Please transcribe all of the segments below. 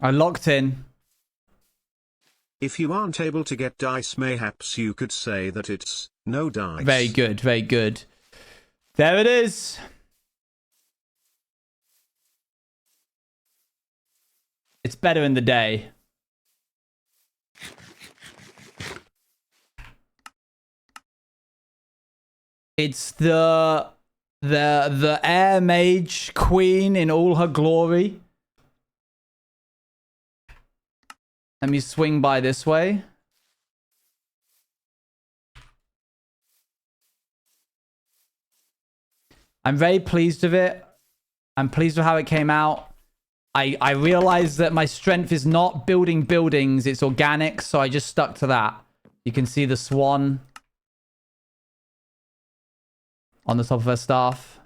I locked in. If you aren't able to get dice, mayhaps you could say that it's no dice. Very good, very good. There it is. It's better in the day. It's the air mage queen in all her glory. Let me swing by this way. I'm very pleased with it. I'm pleased with how it came out. I realized that my strength is not building buildings, it's organic, so I just stuck to that. You can see the swan on the top of her staff.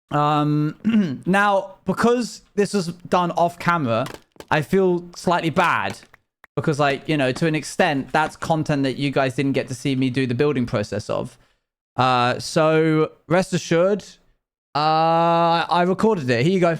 Now, because this was done off camera, I feel slightly bad. Because, like, you know, to an extent, that's content that you guys didn't get to see me do the building process of. So, rest assured, I recorded it. Here you go.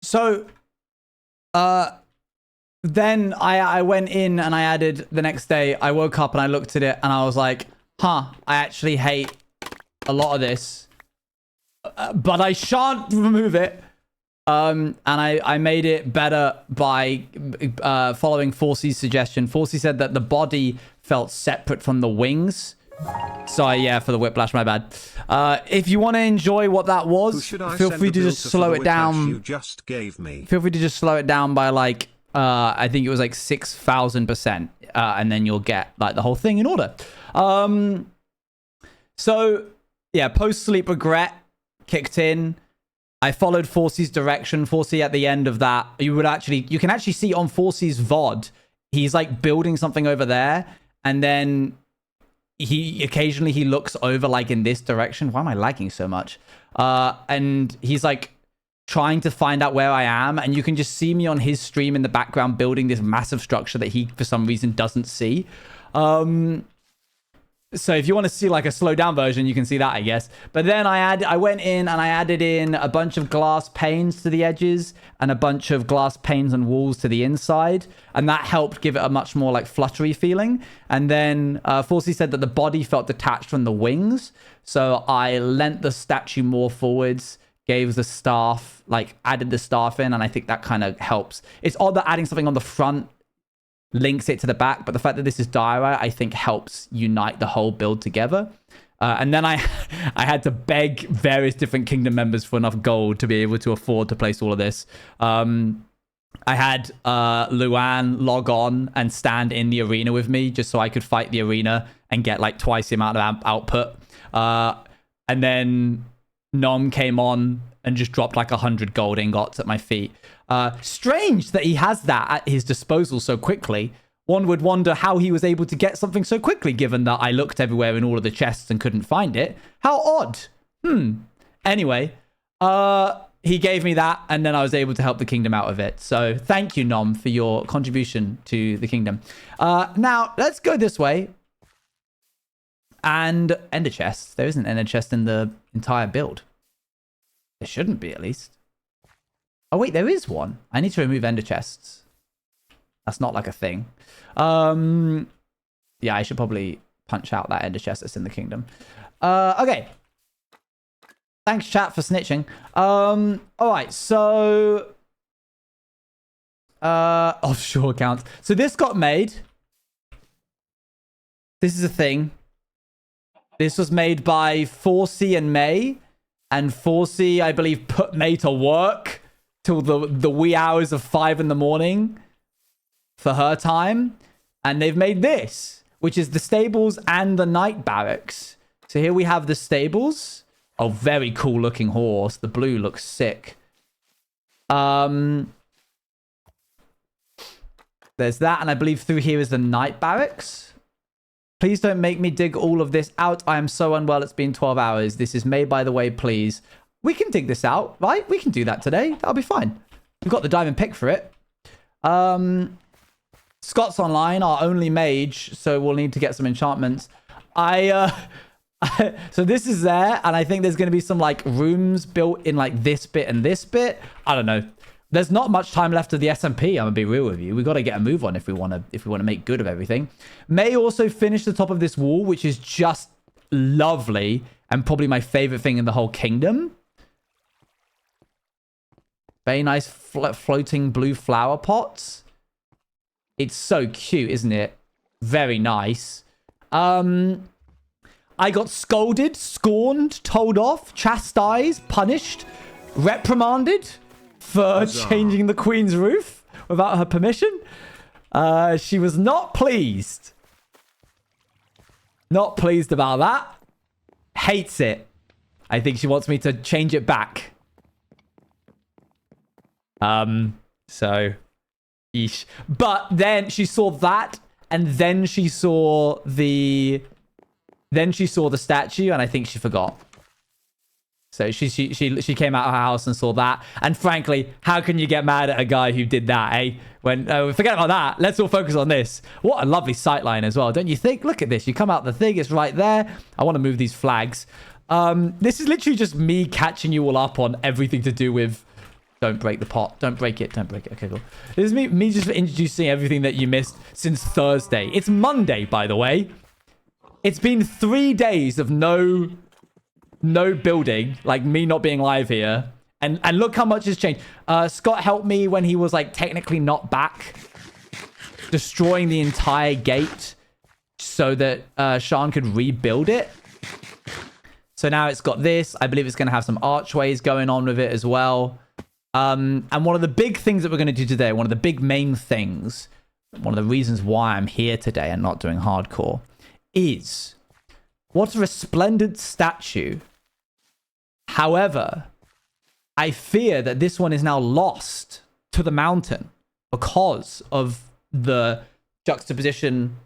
So, then I went in and I added the next day. I woke up and I looked at it and I was like, huh, I actually hate a lot of this. But I shan't remove it. And I made it better by following Forcey's suggestion. Forcey said that the body felt separate from the wings. So yeah, for the whiplash, my bad. If you want to enjoy what that was, feel free to just slow it down. You just gave me. Feel free to just slow it down by like, I think it was like 6,000%. And then you'll get like the whole thing in order. So yeah, post-sleep regret kicked in. I followed Forcey's direction. Forcey at the end of that, you can actually see on Forcey's VOD, he's like building something over there. And then he occasionally looks over like in this direction. Why am I lagging so much? And he's like trying to find out where I am. And you can just see me on his stream in the background building this massive structure that he, for some reason, doesn't see. So if you want to see like a slowed down version, you can see that, I guess. But then I went in and I added in a bunch of glass panes to the edges and a bunch of glass panes and walls to the inside. And that helped give it a much more like fluttery feeling. And then Forcey said that the body felt detached from the wings. So I lent the statue more forwards, gave the staff, like added the staff in. And I think that kind of helps. It's odd that adding something on the front links it to the back, but the fact that this is diorite, I think helps unite the whole build together. And then I had to beg various different kingdom members for enough gold to be able to afford to place all of this. I had Luan log on and stand in the arena with me just so I could fight the arena and get like twice the amount of output. And then Nom came on and just dropped like 100 gold ingots at my feet. Strange that he has that at his disposal so quickly. One would wonder how he was able to get something so quickly, given that I looked everywhere in all of the chests and couldn't find it. How odd. Anyway, he gave me that, and then I was able to help the kingdom out of it. So thank you, Nom, for your contribution to the kingdom. Now, let's go this way. And ender chest. There isn't an ender chest in the entire build. There shouldn't be, at least. Oh, wait, there is one. I need to remove ender chests. That's not like a thing. Yeah, I should probably punch out that ender chest that's in the kingdom. Okay. Thanks, chat, for snitching. All right, so offshore accounts. So this got made. This is a thing. This was made by 4C and May, and 4C, I believe, put May to work till the wee hours of 5 in the morning for her time, and they've made this, which is the stables and the night barracks. So here we have the stables. Oh, very cool looking horse. The blue looks sick. There's that, and I believe through here is the night barracks. Please don't make me dig all of this out. I am so unwell. It's been 12 hours. This is May, by the way, please. We can dig this out, right? We can do that today. That'll be fine. We've got the diamond pick for it. Scott's online, our only mage, so we'll need to get some enchantments. So this is there, and I think there's going to be some like rooms built in like this bit and this bit. I don't know. There's not much time left of the SMP. I'm gonna be real with you. We got to get a move on if we want to make good of everything. May also finish the top of this wall, which is just lovely and probably my favorite thing in the whole kingdom. Very nice floating blue flower pots. It's so cute, isn't it? Very nice. I got scolded, scorned, told off, chastised, punished, reprimanded for changing the queen's roof without her permission. She was not pleased. Not pleased about that. Hates it. I think she wants me to change it back. So, yeesh. But then she saw that, and then she saw the statue, and I think she forgot. So she came out of her house and saw that. And frankly, how can you get mad at a guy who did that, eh? When forget about that. Let's all focus on this. What a lovely sightline as well, don't you think? Look at this. You come out the thing, it's right there. I want to move these flags. This is literally just me catching you all up on everything to do with. Don't break the pot. Don't break it. Don't break it. Okay, cool. This is me just introducing everything that you missed since Thursday. It's Monday, by the way. It's been 3 days of no building, like me not being live here, and look how much has changed. Scott helped me when he was like technically not back, destroying the entire gate so that Sean could rebuild it. So now it's got this. I believe it's going to have some archways going on with it as well. And one of the big things that we're going to do today, one of the big main things, one of the reasons why I'm here today and not doing hardcore, is what a resplendent statue. However, I fear that this one is now lost to the mountain because of the juxtaposition,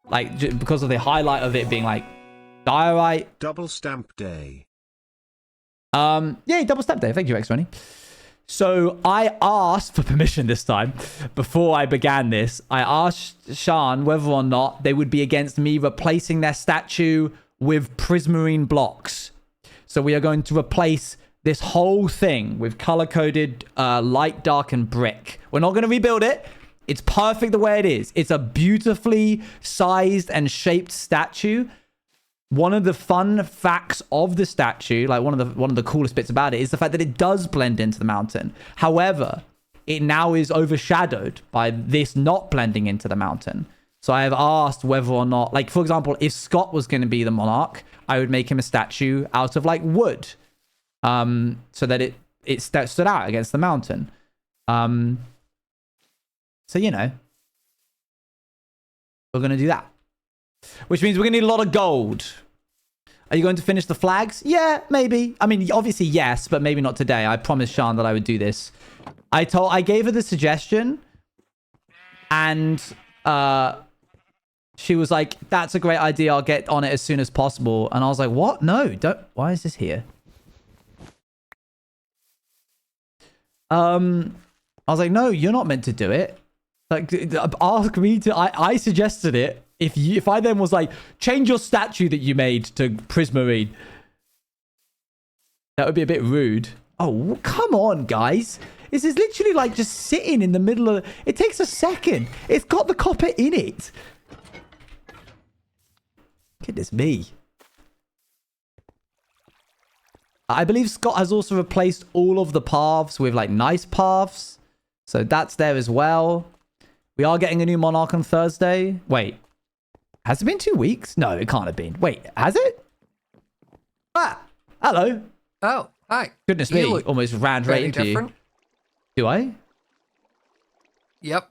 like because of the highlight of it being like diorite. Double stamp day. Yeah, double stamp day. Thank you, X20. So I asked for permission this time before I began this. I asked Sean whether or not they would be against me replacing their statue with prismarine blocks. So we are going to replace this whole thing with color-coded light, dark, and brick. We're not going to rebuild it. It's perfect the way it is. It's a beautifully sized and shaped statue. One of the fun facts of the statue, like one of the coolest bits about it, is the fact that it does blend into the mountain. However, it now is overshadowed by this not blending into the mountain. So I have asked whether or not, like, for example, if Scott was going to be the monarch, I would make him a statue out of, like, wood. So that it stood out against the mountain. So, you know, we're going to do that. Which means we're going to need a lot of gold. Are you going to finish the flags? Yeah, maybe. I mean, obviously, yes, but maybe not today. I promised Sean that I would do this. I gave her the suggestion. And she was like, that's a great idea. I'll get on it as soon as possible. And I was like, what? No, don't. Why is this here? I was like, no, you're not meant to do it. Like, ask me to. I suggested it. If I then was like, change your statue that you made to prismarine, that would be a bit rude. Oh, come on, guys. This is literally like just sitting in the middle of... It takes a second. It's got the copper in it. Goodness me. I believe Scott has also replaced all of the paths with like nice paths. So that's there as well. We are getting a new monarch on Thursday. Wait. Has it been 2 weeks? No, it can't have been. Wait, has it? Ah, hello. Oh, hi. Goodness me, almost ran right into you. Do I? Yep.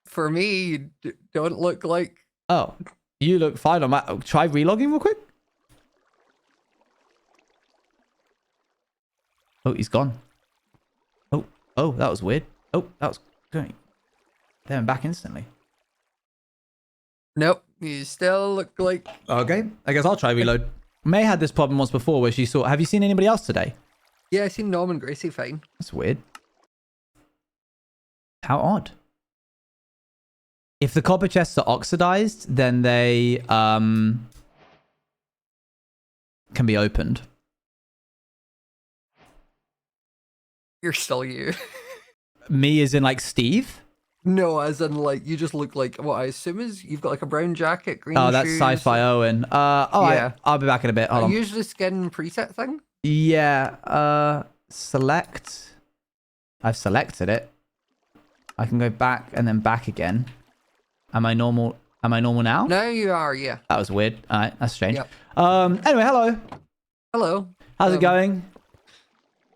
For me, you don't look like... Oh, you look fine on my... Try relogging real quick. Oh, he's gone. Oh, that was weird. Oh, that was going there and back instantly. Nope, you still look like... Okay, I guess I'll try reload. May had this problem once before where she saw... Have you seen anybody else today? Yeah, I seen Norm and Gracie fine. That's weird. How odd. If the copper chests are oxidized, then they can be opened. You're still you. Me as in like Steve? No, as in like you just look like what I assume is you've got like a brown jacket, green Oh, that's shoes. Sci-Fi Owen. Yeah. I'll be back in a bit. Hold on. Use the skin preset thing? Yeah, select. I've selected it. I can go back and then back again. Am I normal now? Now you are, yeah. That was weird. All right, that's strange. Yep. Anyway, hello. Hello. How's it going?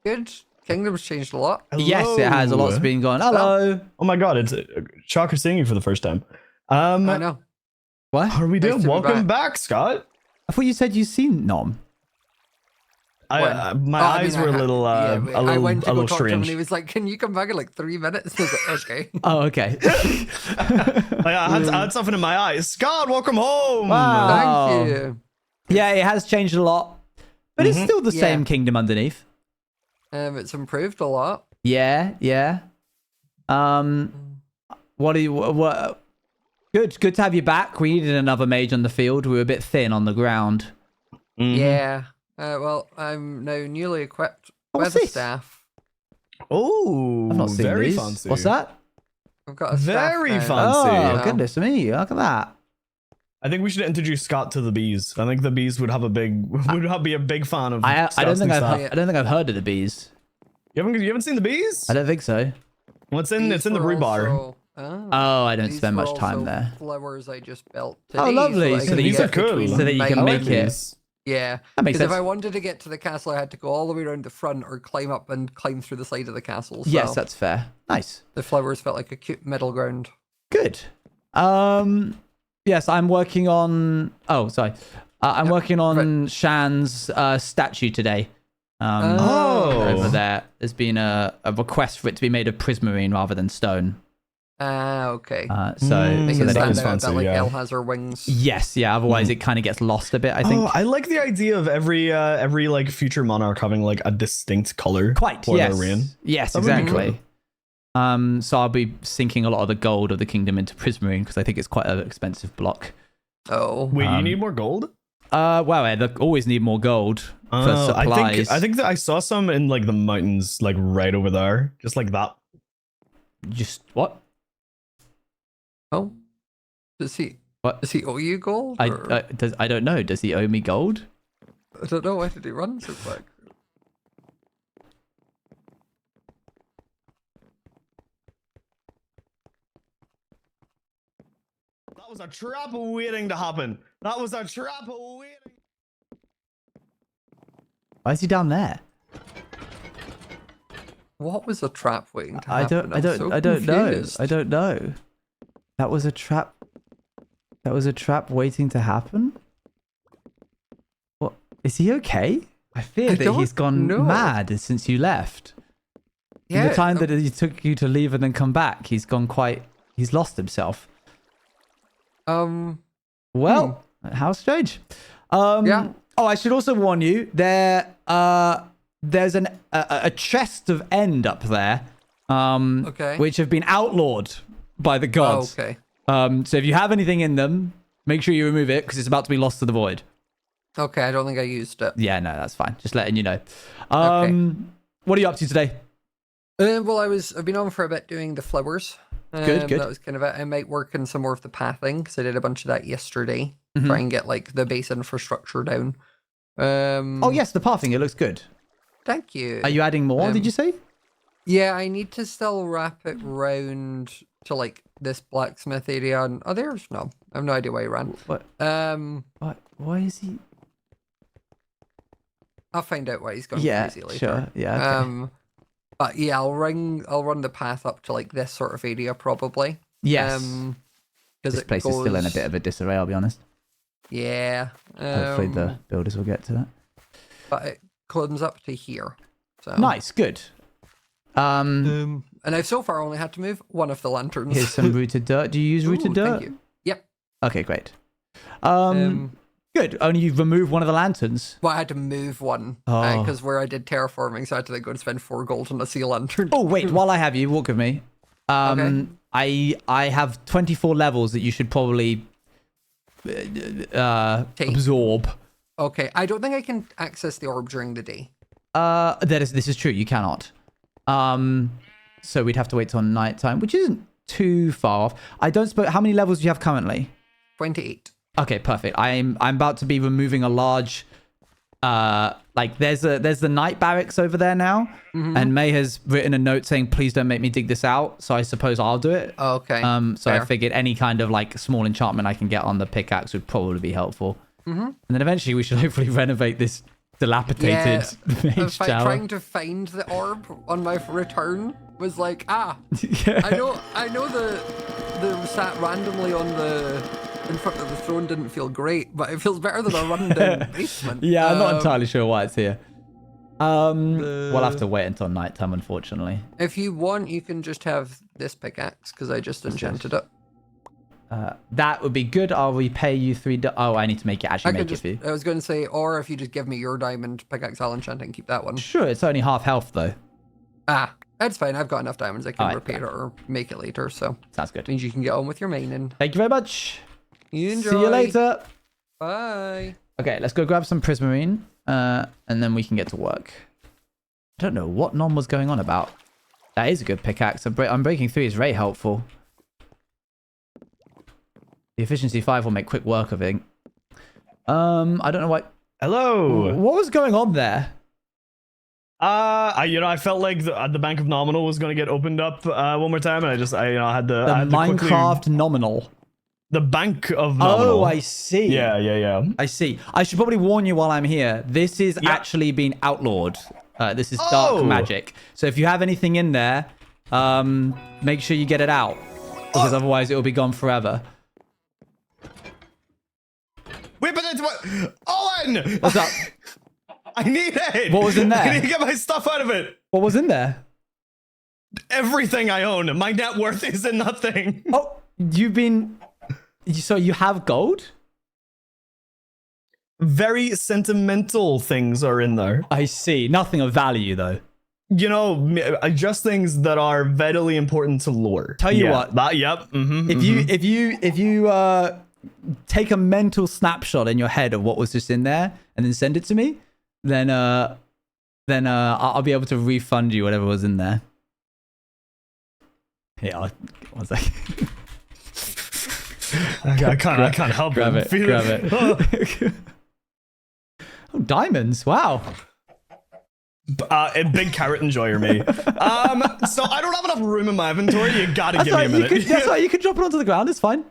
Good. Kingdom's changed a lot. Hello. Yes, it has. A lot's been going. Hello. Oh my god, it's shocker seeing you for the first time. I know. What? How are we doing? Nice to be Welcome back, Scott. I thought you said you've seen Nom. My eyes were a little I went to go talk to him strange. and he was like, "Can you come back in like 3 minutes?" I was like, "Okay." Oh, okay. I had something in my eyes. Scott, welcome home. Wow. Thank you. Yeah, it has changed a lot, but it's still the same kingdom underneath. It's improved a lot. Yeah, yeah. What good to have you back. We needed another mage on the field. We were a bit thin on the ground. Yeah. Well, I'm now newly equipped What's with a this? staff. Oh, I've not seen very these. fancy. What's that? I've got a staff Very now. fancy. Oh, Wow. goodness me. Look at that. I think we should introduce Scott to the bees. I think the bees would be a big fan of. I don't think Scott's I've stuff. I don't think I've heard of the bees. You haven't seen the bees? I don't think so. Well, it's in the brew bar. Oh, I don't These spend were much time also there. Flowers I just built. Oh, today, lovely. So So that these I are could get cool. between So that you my can I make like it. these. Yeah, That makes because if sense. I wanted to get to the castle, I had to go all the way around the front or climb up and climb through the side of the castle. So Yes, that's fair. Nice. the flowers felt like a cute middle ground. Good. Yes, I'm working on... Oh, sorry. I'm working on Shan's statue today. Over there. There's been a request for it to be made of prismarine rather than stone. Okay. So Make so it that stand is out fancy, that like yeah. Elle has her wings. Yes, yeah. Otherwise, it kind of gets lost a bit, I think. Oh, I like the idea of every like future monarch having like a distinct color Quite, for yes. their reign. Yes, That would be exactly. So I'll be sinking a lot of the gold of the kingdom into prismarine because I think it's quite an expensive block. Oh. Wait, you need more gold? Well, they always need more gold for supplies. I think that I saw some in like the mountains, like right over there, just like that. Just what? Oh. Does he? What? Does he owe you gold? I or- I don't know. Does he owe me gold? I don't know. Why did he run so quick? That was a trap waiting to happen. That was a trap waiting. Why is he down there? What was a trap waiting to I happen? don't I'm so know. confused. I don't know. That was a trap. That was a trap waiting to happen. What? Is he okay? I fear I that he's don't gone know. mad since you left. In the time that it took you to leave and then come back, he's gone quite. He's lost himself. Well, how strange. Yeah. Oh, I should also warn you. There's a chest of end up there. Okay. Which have been outlawed by the Oh, gods. okay. So if you have anything in them, make sure you remove it because it's about to be lost to the void. Okay, I don't think I used it. Yeah, no, that's fine. Just letting you know. Okay. What are you up to today? Well, I've been on for a bit doing the flowers. Good. That was kind of it. I might work on some more of the pathing because I did a bunch of that yesterday. Mhm. Try and get like the base infrastructure down. Oh yes, the pathing. It looks good. Thank you. Are you adding more? Did you say? Yeah, I need to still wrap it round to like this blacksmith area. And oh, there's no. I have no idea why he ran. What? What? Why is he? I'll find out why he's going crazy later. Sure. Yeah. Okay. But yeah, I'll run the path up to like this sort of area probably. Yes. Because This place is still in a bit of a disarray, I'll be honest. Yeah. Hopefully the builders will get to that. But it comes up to here. So Nice, good. and I've so far only had to move one of the lanterns. Here's some rooted dirt. Do you use rooted dirt? Thank you. Yep. Okay, great. Good. Only you remove one of the lanterns. Well, I had to move one Oh. because where I did terraforming, so I had to like, go and spend 4 gold on a sea lantern. Oh wait, while I have you, walk with me. Okay. I have 24 levels that you should probably absorb. Okay, I don't think I can access the orb during the day. This is true. You cannot. So we'd have to wait till nighttime, which isn't too far off. I don't suppose. How many levels do you have currently? 28. Okay, perfect. I'm about to be removing a large. Like there's the night barracks over there now, and May has written a note saying please don't make me dig this out. So I suppose I'll do it. Okay. So I fair. figured any kind of like small enchantment I can get on the pickaxe would probably be helpful. And then eventually we should hopefully renovate this dilapidated mage tower. Trying to find the orb on my return was like I know the sat randomly on the in front of the throne didn't feel great, but it feels better than a rundown basement. Yeah, I'm not entirely sure why it's here. We'll have to wait until nighttime, unfortunately. If you want, you can just have this pickaxe because I just enchanted it. That would be good. I'll repay you 3. Oh, I need to make it actually make it for you. I was going to say, or if you just give me your diamond pickaxe, I'll enchant it and keep that one. Sure, it's only half health though. That's fine. I've got enough diamonds. I can Alright, repair it or make it later. So Sounds good. means you can get on with your mining. Thank you very much. You enjoy. See you later. Bye. Okay, let's go grab some prismarine, and then we can get to work. I don't know what Nom was going on about. That is a good pickaxe. I'm breaking 3 is very helpful. The efficiency 5 will make quick work of it. I don't know what. Hello. What was going on there? I felt like the Bank of Nominal was gonna get opened up one more time, and I had The to Minecraft nominal. The Bank of Nominal. Oh, I see. Yeah. I see. I should probably warn you while I'm here. This is actually been outlawed. This is dark magic. So if you have anything in there, make sure you get it out, because otherwise it will be gone forever. Wait, but it's what? Owen! What's up? I need it! What was in there? I need to get my stuff out of it! What was in there? Everything I own. My net worth is in nothing. Oh, so you have gold? Very sentimental things are in there. I see. Nothing of value, though. You know, just things that are vitally important to lore. Tell you what. If you take a mental snapshot in your head of what was just in there and then send it to me, then I'll be able to refund you whatever was in there. Yeah, one second. I can't help grab it. Grab it. Oh, diamonds! Wow. A big carrot enjoyer me. So I don't have enough room in my inventory. You gotta give me a minute. That's right. You can drop it onto the ground. It's fine.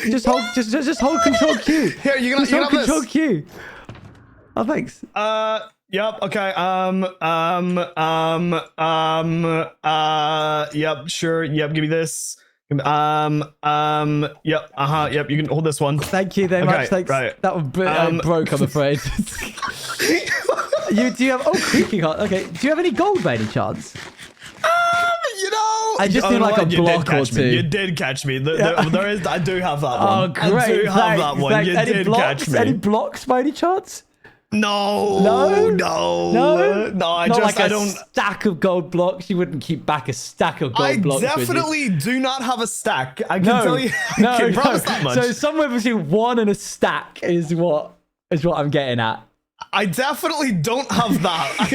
Just hold. Just hold Control Q. Here, you can hold have Control this. Q. Oh, thanks. Yep. Okay. Yep. Sure. Yep. Give me this. Yep. Yep. You can hold this one. Thank you very much. Thanks. Right. That one broke, I'm afraid. Do you have creaking heart? Okay. Do you have any gold by any chance? I just need like a block or two. You did catch me. There is. I do have that one. Oh, great. I do have that one. Thanks. You Any did blocks? catch me. Any blocks by any chance? No. I don't. Stack of gold blocks. You wouldn't keep back a stack of gold blocks. I definitely do not have a stack. I can tell you. No, I can promise that much. So somewhere between 1 and a stack is what I'm getting at. I definitely don't have that. I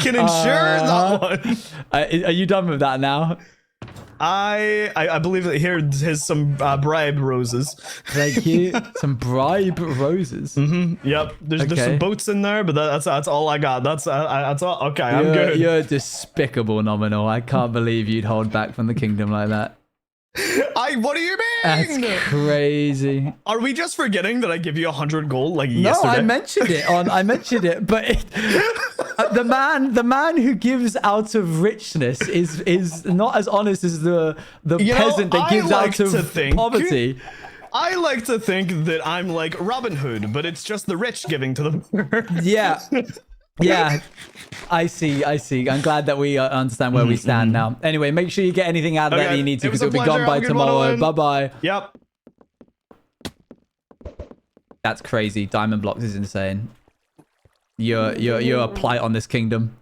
can ensure that one. Are you done with that now? I believe that here's some bribe roses. Thank you. Some bribe roses. Yep. There's some boats in there, but that's all I got. That's all. Okay, I'm good. You're despicable, Nominal. I can't believe you'd hold back from the kingdom like that. What do you mean? That's crazy. Are we just forgetting that I give you 100 gold like No, yesterday? I mentioned it, but the man who gives out of richness is not as honest as the peasant that gives out of poverty. I like to think that I'm like Robin Hood, but it's just the rich giving to the poor. Yeah. Yeah, I see. I'm glad that we understand where we stand now. Anyway, make sure you get anything out of that you need to, because it'll be gone by tomorrow. Bye-bye. Yep. That's crazy. Diamond blocks is insane. You're a plight on this kingdom.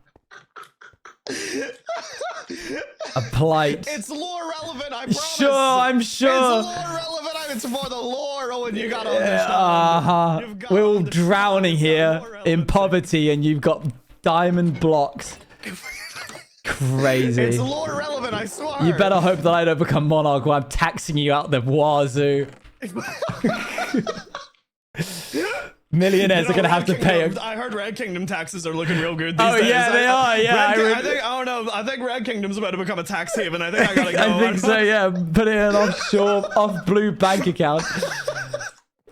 A plight. It's lore relevant, I promise. Sure, I'm sure. It's lore relevant. It's for the lore, Owen. You gotta understand. We're all drowning here in poverty, and you've got diamond blocks. Crazy. It's lore relevant, I swear. You better hope that I don't become monarch while I'm taxing you out the wazoo. Millionaires are gonna have to pay. I heard Red Kingdom taxes are looking real good these days. Yeah, they are. Yeah, I don't know. I think Red Kingdom's about to become a tax haven. I think I gotta go. I think so. Yeah, put it in an off blue bank account.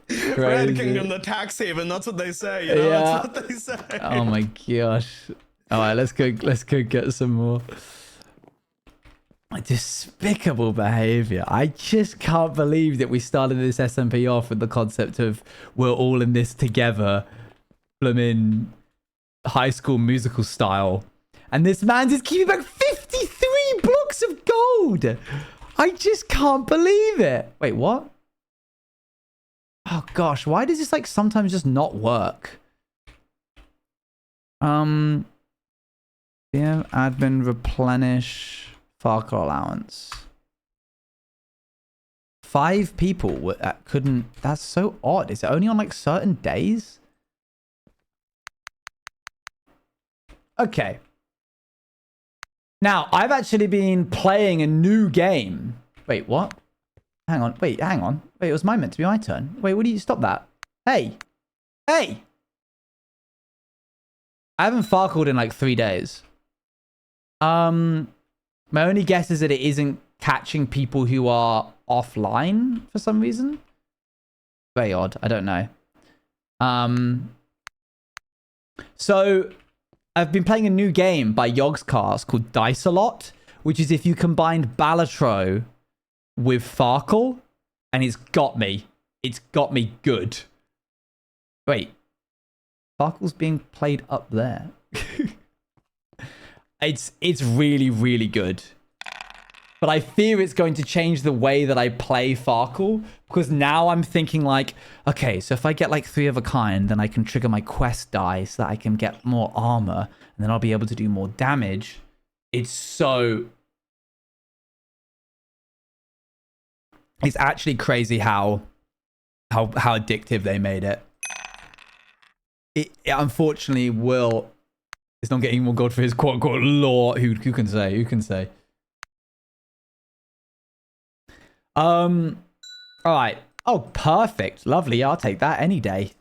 Crazy. Red Kingdom, the tax haven. That's what they say. You know? Yeah. That's what they say. Oh my gosh. All right, let's go get some more. Despicable behavior. I just can't believe that we started this SMP off with the concept of we're all in this together, blooming High School Musical style, and this man just keeping back 53 blocks of gold. I just can't believe it. Wait, what? Oh gosh, why does this like sometimes just not work? Yeah, admin replenish farkle allowance. 5 people couldn't. That's so odd. Is it only on like certain days? Okay. Now, I've actually been playing a new game. Wait, what? Hang on. Wait, it was meant to be my turn. Wait, what do you stop that? Hey. I haven't farkled in like 3 days. My only guess is that it isn't catching people who are offline for some reason. Very odd. I don't know. So I've been playing a new game by Yogscast called Dice a Lot, which is if you combined Balatro with Farkle, and it's got me. It's got me good. Wait. Farkle's being played up there. It's really, really good. But I fear it's going to change the way that I play Farkle, because now I'm thinking like, okay, so if I get like 3 of a kind, then I can trigger my quest die so that I can get more armor, and then I'll be able to do more damage. It's actually crazy how addictive they made it. It unfortunately will. It's not getting more gold for his quote-unquote lore. Who can say? Who can say? All right. Oh, perfect. Lovely. I'll take that any day.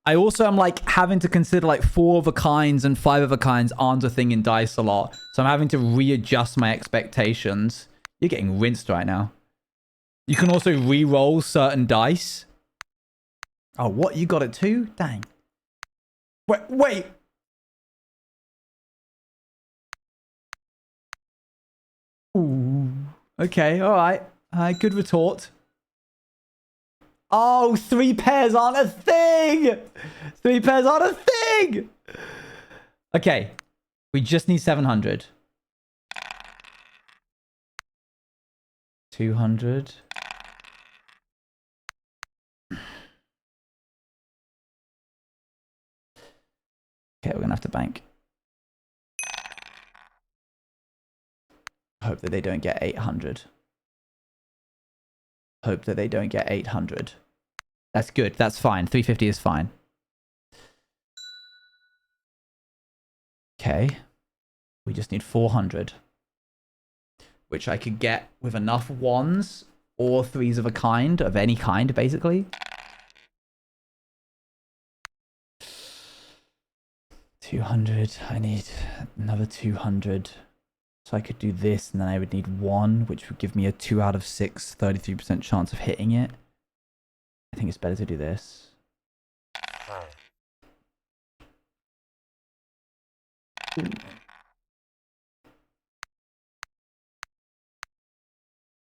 I also am like having to consider like 4 of a kinds and 5 of a kinds aren't a thing in dice a lot. So I'm having to readjust my expectations. You're getting rinsed right now. You can also re-roll certain dice. Oh, what? You got it too? Dang. Wait. Ooh. Okay, all right. Good retort. Oh, 3 pairs aren't a thing! 3 pairs aren't a thing! Okay. We just need 700. 200. Okay, we're gonna have to bank. Hope that they don't get 800. Hope that they don't get 800. That's good. That's fine. 350 is fine. Okay. We just need 400. Which I could get with enough ones or threes of a kind, of any kind, basically. 200. I need another 200. So I could do this, and then I would need 1, which would give me a 2 out of 6, 33% chance of hitting it. I think it's better to do this.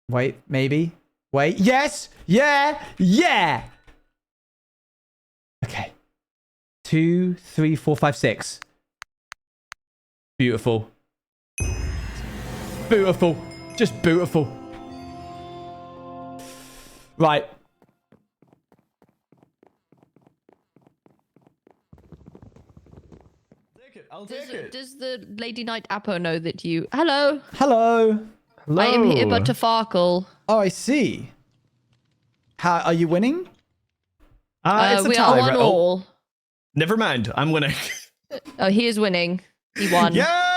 Wait, maybe? Wait, yes! Yeah! Yeah! Okay. 2, 3, 4, 5, 6. Beautiful. Beautiful. Just beautiful. Right. I'll take it. Does the Lady Knight Apo know that you... Hello. Hello. I am here but to farkle. Oh, I see. How are you winning? It's a we tie, are right? 1-all. Never mind. I'm winning. Oh, he is winning. He won. Yeah!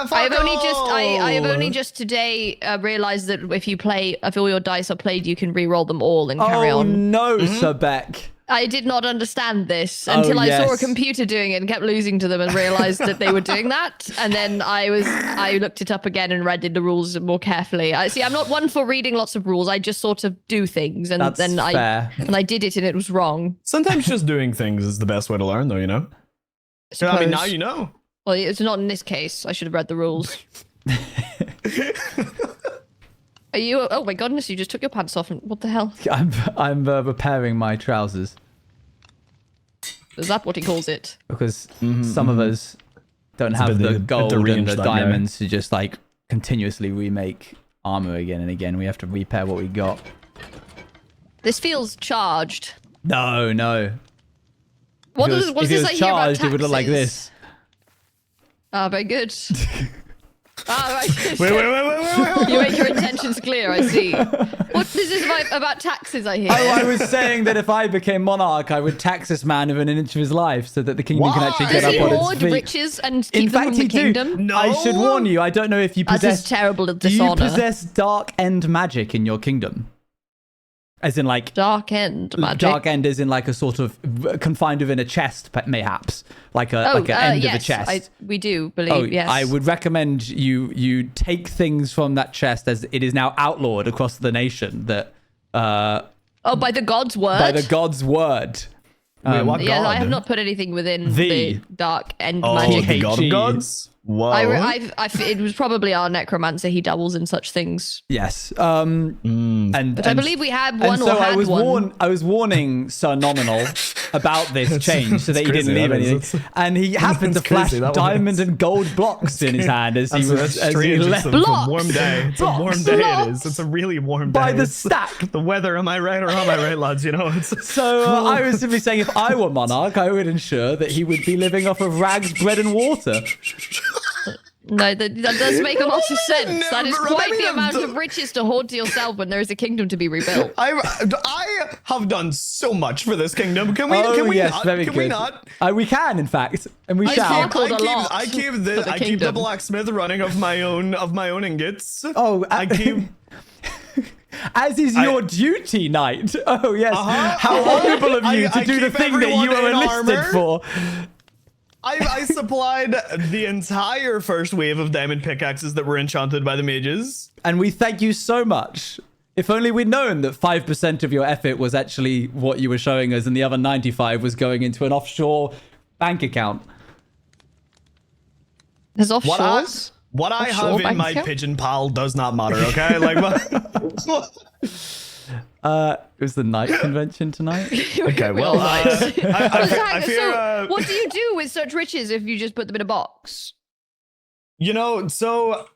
I have only just today realized that if all your dice are played, you can re-roll them all and carry on. Oh no, Sir Beck. I did not understand this until I saw a computer doing it and kept losing to them and realized that they were doing that. And then I looked it up again and read the rules more carefully. I'm not one for reading lots of rules. I just sort of do things, and That's then fair. I did it and it was wrong. Sometimes just doing things is the best way to learn, though, you know? I mean, now you know. Well, it's not in this case. I should have read the rules. Are you? Oh my goodness! You just took your pants off. And what the hell? I'm repairing my trousers. Is that what he calls it? Because some of us don't have the gold and the diamonds to just like continuously remake armor again and again. We have to repair what we got. This feels charged. No. What does this say here about taxes? It would look like this. Ah, very good. Right. Wait. You make your intentions clear, I see. What this is about taxes, I hear. Oh, I was saying that if I became monarch, I would tax this man within an inch of his life so that the kingdom can actually get Does he up on its hoard feet. riches and keep them from the kingdom? No. I should warn you, I don't know if you That's possess... just terrible Do dishonor. you possess dark end magic in your kingdom? As in like... Dark end magic? Dark end is in like a sort of confined within a chest, mayhaps. Like an end of a chest. We do believe, yes. I would recommend you take things from that chest, as it is now outlawed across the nation that... by the god's word? By the god's word. Wait, what Yeah, god? I have not put anything within the dark end Oh, magic. the god of gods? Whoa. It was probably our necromancer. He dabbles in such things. Yes. But I believe we had one so or had one. I was warning Sir Nominal about this change so that he didn't leave anything. And he happened to flash diamond and gold blocks in his hand as he left. It's a warm day. It's a warm day. It is. It's a really warm day. By the stack. The weather, am I right or am I right, lads? You know, So I was simply saying if I were monarch, I would ensure that he would be living off of rags, bread and water. No, that does make a lot of sense. That is quite the amount of riches to hoard to yourself when there is a kingdom to be rebuilt. I have done so much for this kingdom. Can we? Yes, not? very can good. we not? We can, in fact, and we shall. I keep the blacksmith running of my own ingots. As is your duty, knight. Oh yes. How honourable of you to do the thing that you were enlisted for. I supplied the entire first wave of diamond pickaxes that were enchanted by the mages. And we thank you so much. If only we'd known that 5% of your effort was actually what you were showing us and the other 95 was going into an offshore bank account. There's offshores? What I have in my pigeon pal does not matter, okay? It was the night convention tonight. Okay, well, I fear... So what do you do with such riches if you just put them in a box? You know, so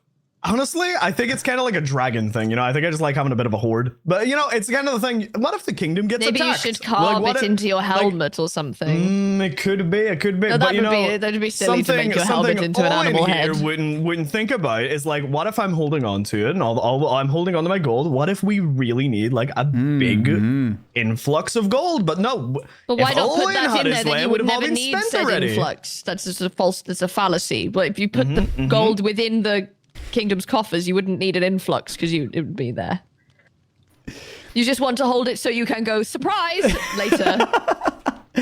Honestly, I think it's kind of like a dragon thing, you know. I think I just like having a bit of a horde. But you know, it's kind of the thing. What if the kingdom gets Maybe attacked? you should carve it into your helmet or something. It could be. It could be. No, but you know, that'd be silly to make your helmet into an animal head. Wouldn't think about is like, what if I'm holding on to it and I'm holding on to my gold? What if we really need like a big influx of gold? But no. But why not put that in there? Then you would never need said influx. That's just a false. That's a fallacy. But if you put the gold within the kingdom's coffers, you wouldn't need an influx because it would be there. You just want to hold it so you can go surprise later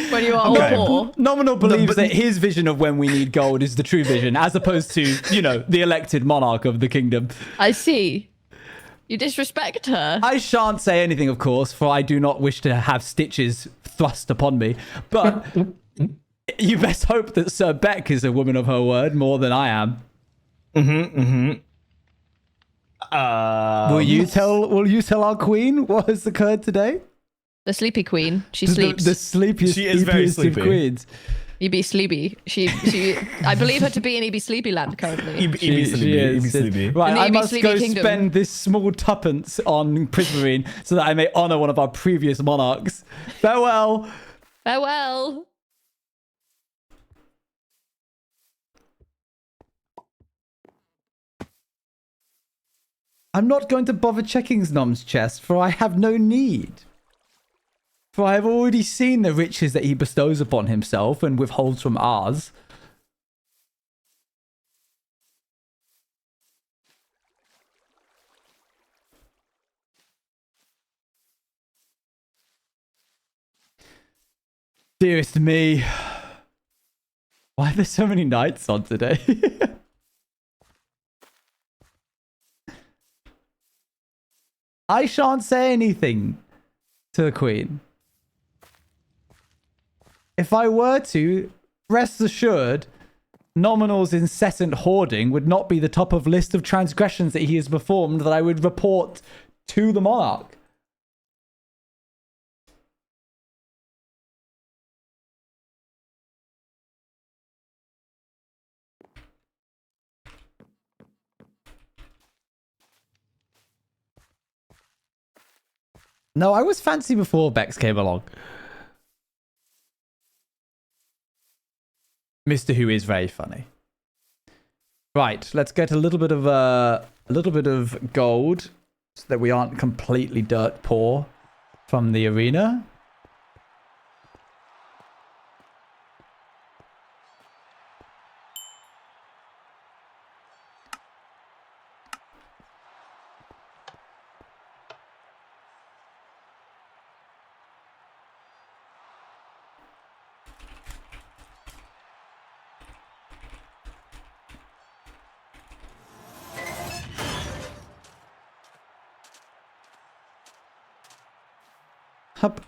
when you are all poor. Nominal believes that his vision of when we need gold is the true vision, as opposed to, you know, the elected monarch of the kingdom. I see. You disrespect her. I shan't say anything, of course, for I do not wish to have stitches thrust upon me. But you best hope that Sir Beck is a woman of her word more than I am. Will you tell our queen what has occurred today? The sleepy queen. She sleeps. The sleepiest. She is very sleepy. Of queens. EB Sleepy. She I believe her to be in EB Sleepy land currently. EB Sleepy. Right, I must Sleepy go Kingdom. spend this small tuppence on Prismarine so that I may honor one of our previous monarchs. Farewell. Farewell. I'm not going to bother checking Znom's chest, for I have no need. For I have already seen the riches that he bestows upon himself and withholds from ours. Dearest me. Why are there so many knights on today? I shan't say anything to the queen. If I were to, rest assured, Nominal's incessant hoarding would not be the top of list of transgressions that he has performed that I would report to the monarch. No, I was fancy before Bex came along. Mr. Who is very funny. Right, let's get a little bit of gold so that we aren't completely dirt poor from the arena. Hup.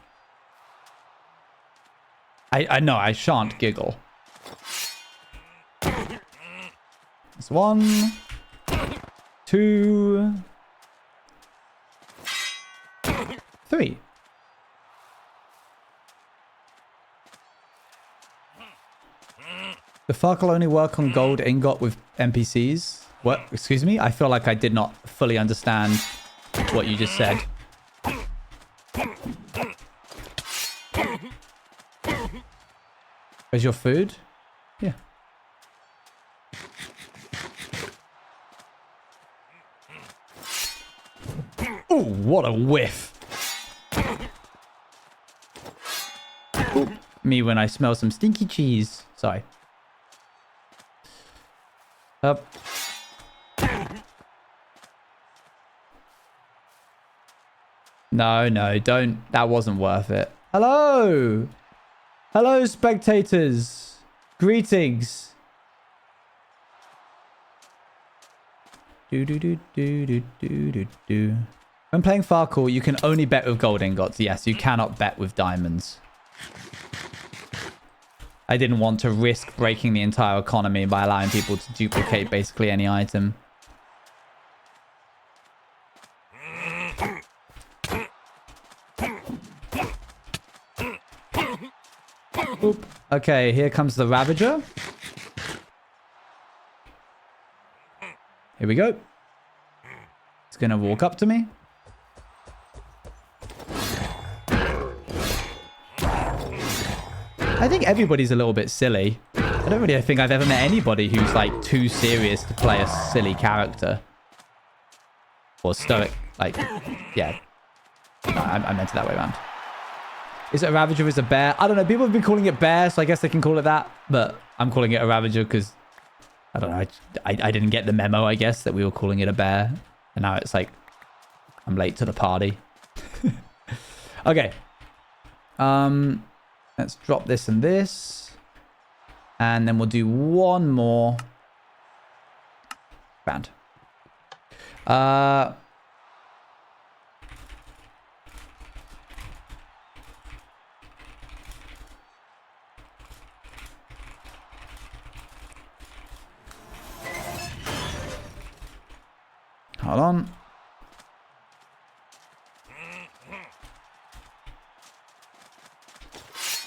I know, I shan't giggle. That's 1, 2, 3. The farkle only work on gold ingot with NPCs? What? Excuse me? I feel like I did not fully understand what you just said. Where's your food? Yeah. Ooh, what a whiff. Ooh, me when I smell some stinky cheese. Sorry. Up. No, don't. That wasn't worth it. Hello. Hello, spectators. Greetings. When playing farkle, you can only bet with gold ingots. Yes, you cannot bet with diamonds. I didn't want to risk breaking the entire economy by allowing people to duplicate basically any item. Oop. Okay, here comes the Ravager. Here we go. It's going to walk up to me. I think everybody's a little bit silly. I don't really think I've ever met anybody who's like too serious to play a silly character. Or stoic. Like, yeah. No, I meant it that way around. Is it a Ravager or is it a bear? I don't know. People have been calling it bear, so I guess they can call it that. But I'm calling it a Ravager because, I don't know. I didn't get the memo, I guess, that we were calling it a bear. And now it's like, I'm late to the party. Okay. Let's drop this and this. And then we'll do one more round. Hold on.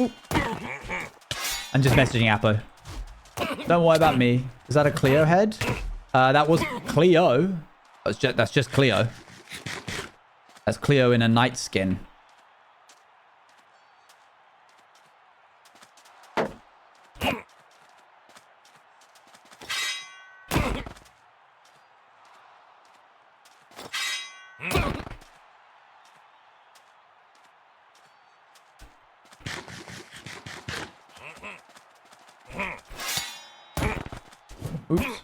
Ooh. I'm just messaging Appo. Don't worry about me. Is that a Cleo head? That was Cleo. That's just Cleo. That's Cleo in a knight skin. Oops.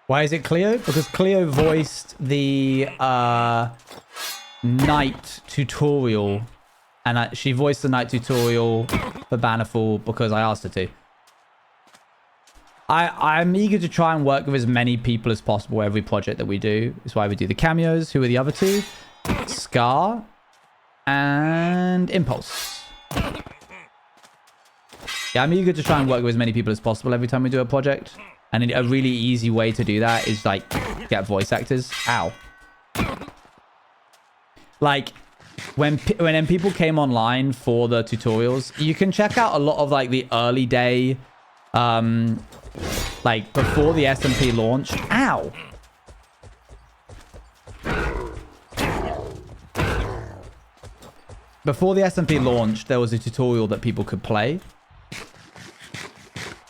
Why is it Cleo? Because Cleo voiced the Knight tutorial. And she voiced the Knight tutorial for Bannerfall because I asked her to. I'm eager to try and work with as many people as possible every project that we do. That's why we do the cameos. Who are the other two? Scar and Impulse. Yeah, I'm eager to try and work with as many people as possible every time we do a project. And a really easy way to do that is like get voice actors. Ow. Like when people came online for the tutorials, you can check out a lot of like the early day, like before the SMP launched. Ow. Before the SMP launched, there was a tutorial that people could play.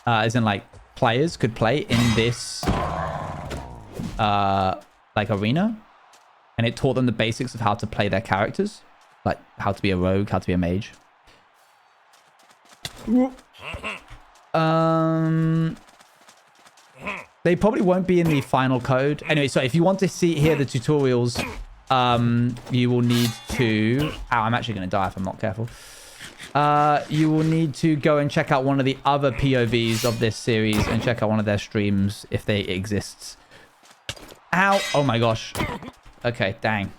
As in like players could play in this like arena. And it taught them the basics of how to play their characters. Like how to be a rogue, how to be a mage. They probably won't be in the final code. Anyway, so if you want to hear the tutorials, you will need to... Ow, I'm actually going to die if I'm not careful. You will need to go and check out one of the other POVs of this series and check out one of their streams if they exist. Ow. Oh my gosh. Okay, dang.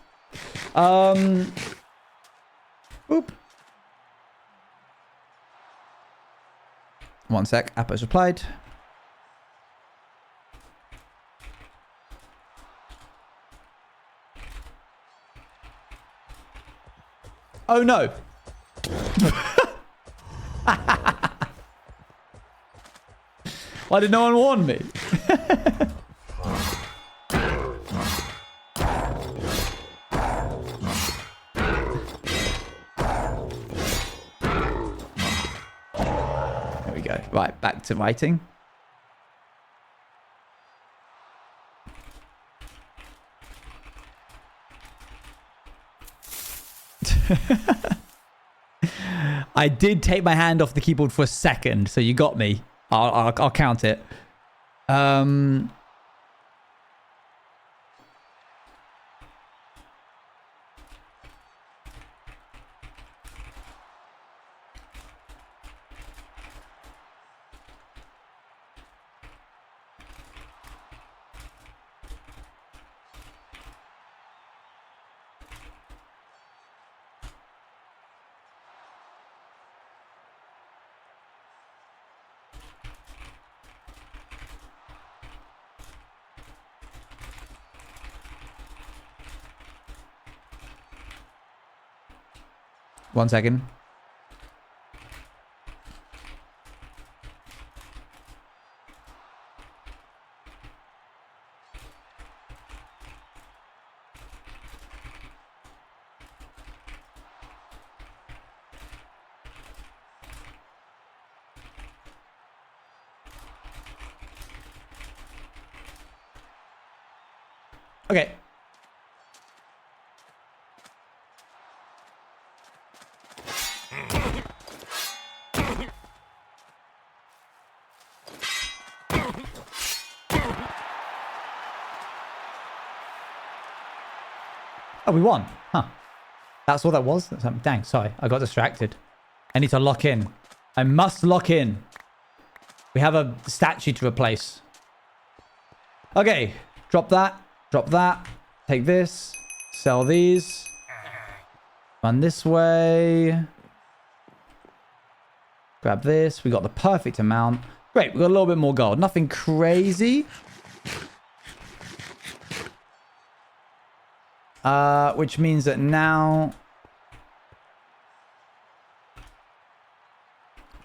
Oop. One sec. Appo's replied. Oh no. Why did no one warn me? There we go. Right, back to writing. I did take my hand off the keyboard for a second, so you got me. I'll count it. 1 second. Okay. Oh, we won. Huh. That's all that was? Dang, sorry. I got distracted. I need to lock in. I must lock in. We have a statue to replace. Okay. Drop that. Drop that. Take this. Sell these. Run this way. Grab this. We got the perfect amount. Great. We got a little bit more gold. Nothing crazy. Which means that now...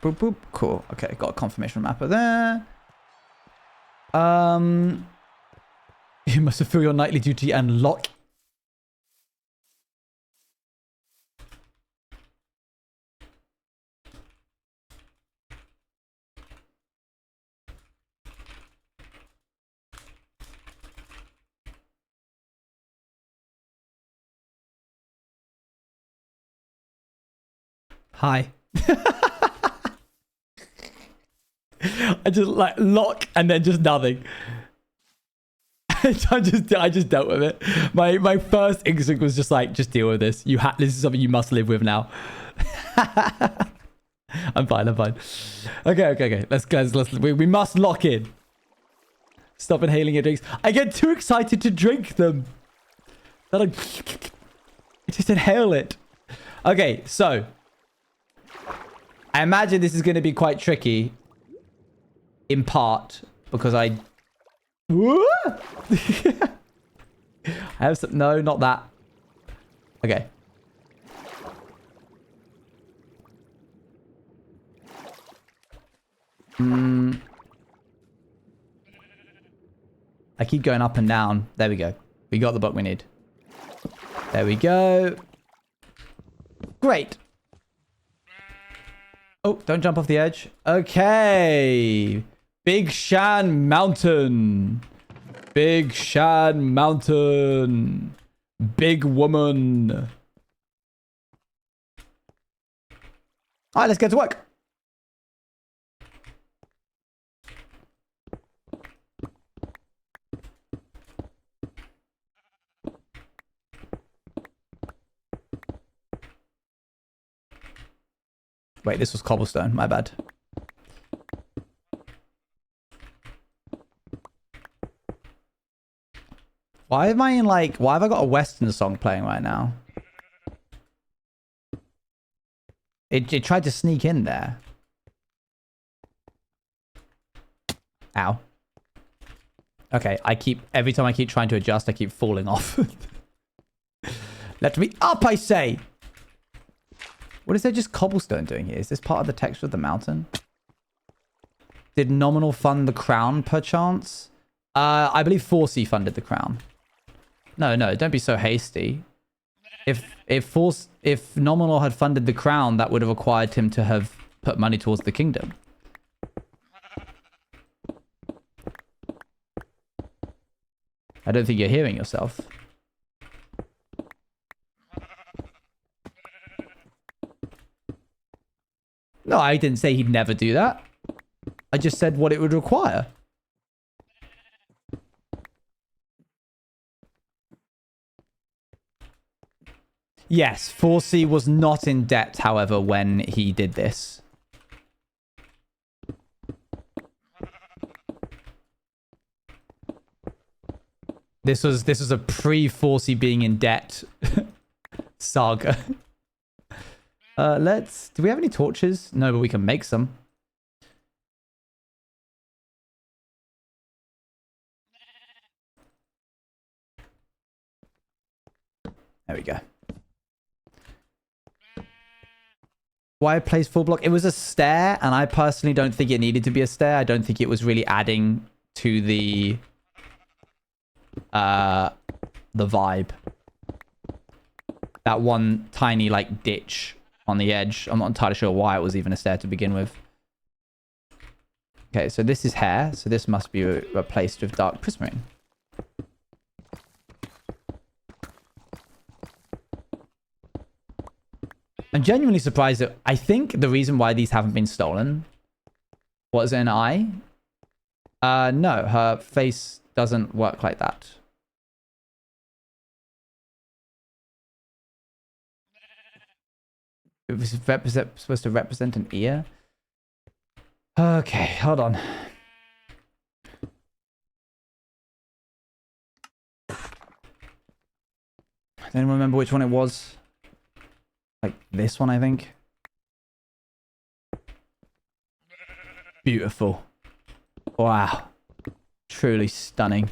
Boop, boop. Cool. Okay, got a confirmation mapper there. You must fulfill your nightly duty and lock. Hi. I just like lock and then just nothing. I just dealt with it. My first instinct was just like, just deal with this. This is something you must live with now. I'm fine. Okay. We must lock in. Stop inhaling your drinks. I get too excited to drink them. That I just inhale it. Okay, so I imagine this is going to be quite tricky. In part, because I have some... No, not that. Okay. I keep going up and down. There we go. We got the book we need. There we go. Great. Oh, don't jump off the edge. Okay. Big Shan Mountain. Big Shan Mountain. Big woman. All right, let's get to work. Wait, this was cobblestone. My bad. Why am I in like... Why have I got a Western song playing right now? It tried to sneak in there. Ow. Okay, every time I keep trying to adjust, I keep falling off. Let me up, I say! What is there just cobblestone doing here? Is this part of the texture of the mountain? Did Nominal fund the crown, perchance? I believe 4C funded the crown. No, don't be so hasty. If Nominal had funded the crown, that would have required him to have put money towards the kingdom. I don't think you're hearing yourself. No, I didn't say he'd never do that. I just said what it would require. Yes, 4C was not in debt, however, when he did this. This was a pre-4C being in debt saga. Do we have any torches? No, but we can make some. There we go. Why I placed full block? It was a stair, and I personally don't think it needed to be a stair. I don't think it was really adding to the vibe. That one tiny like ditch on the edge. I'm not entirely sure why it was even a stair to begin with. Okay, so this is hair, so this must be replaced with dark prismarine. I'm genuinely surprised that I think the reason why these haven't been stolen was an eye. No, her face doesn't work like that. It was supposed to represent an ear. Okay, hold on. I don't remember which one it was. Like this one, I think. Beautiful. Wow. Truly stunning.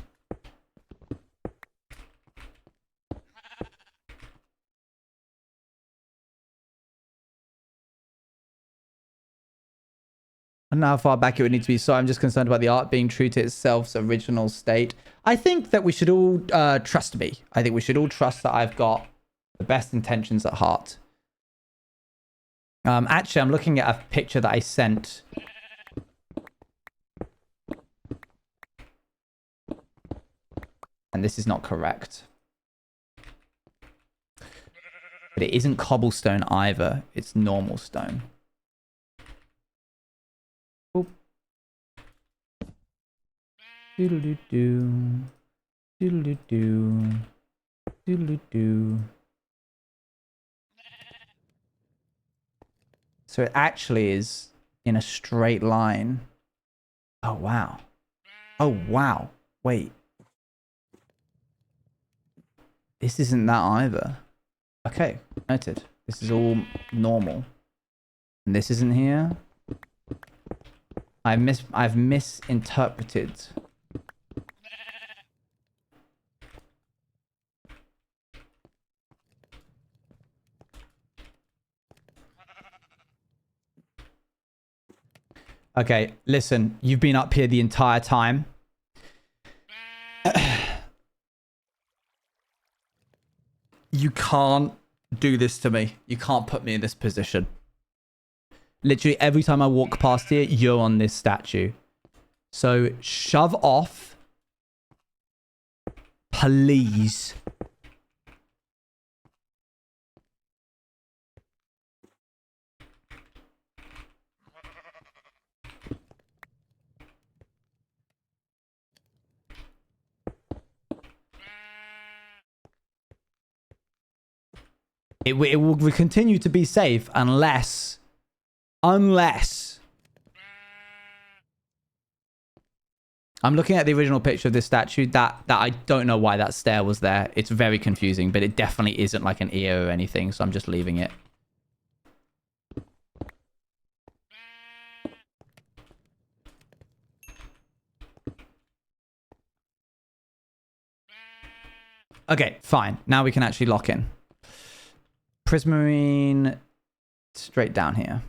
I don't know how far back it would need to be, so I'm just concerned about the art being true to itself's original state. I think that we should all trust me. I think we should all trust that I've got the best intentions at heart. Actually, I'm looking at a picture that I sent. And this is not correct. But it isn't cobblestone either. It's normal stone. Oop. Doodle-doo-doo. Doodle-doo-doo. Doodle-doo-doo. So it actually is in a straight line. Oh, wow. Oh, wow. Wait. This isn't that either. Okay, noted. This is all normal. And this isn't here. I've misinterpreted. Okay, listen, you've been up here the entire time. You can't do this to me. You can't put me in this position. Literally every time I walk past here, you're on this statue. So shove off. Please. It will continue to be safe unless I'm looking at the original picture of this statue that I don't know why that stair was there. It's very confusing, but it definitely isn't like an ear or anything, so I'm just leaving it. Okay, fine. Now we can actually lock in. Prismarine straight down here.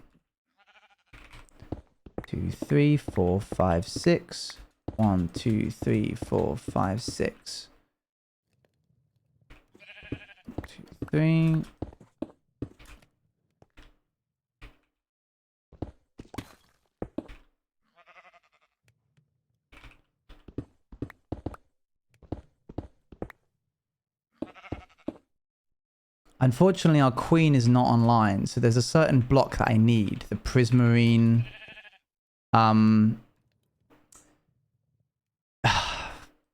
2, 3, 4, 5, 6. 1, 2, 3, 4, 5, 6. 2, 3. Unfortunately, our queen is not online, so there's a certain block that I need. The prismarine...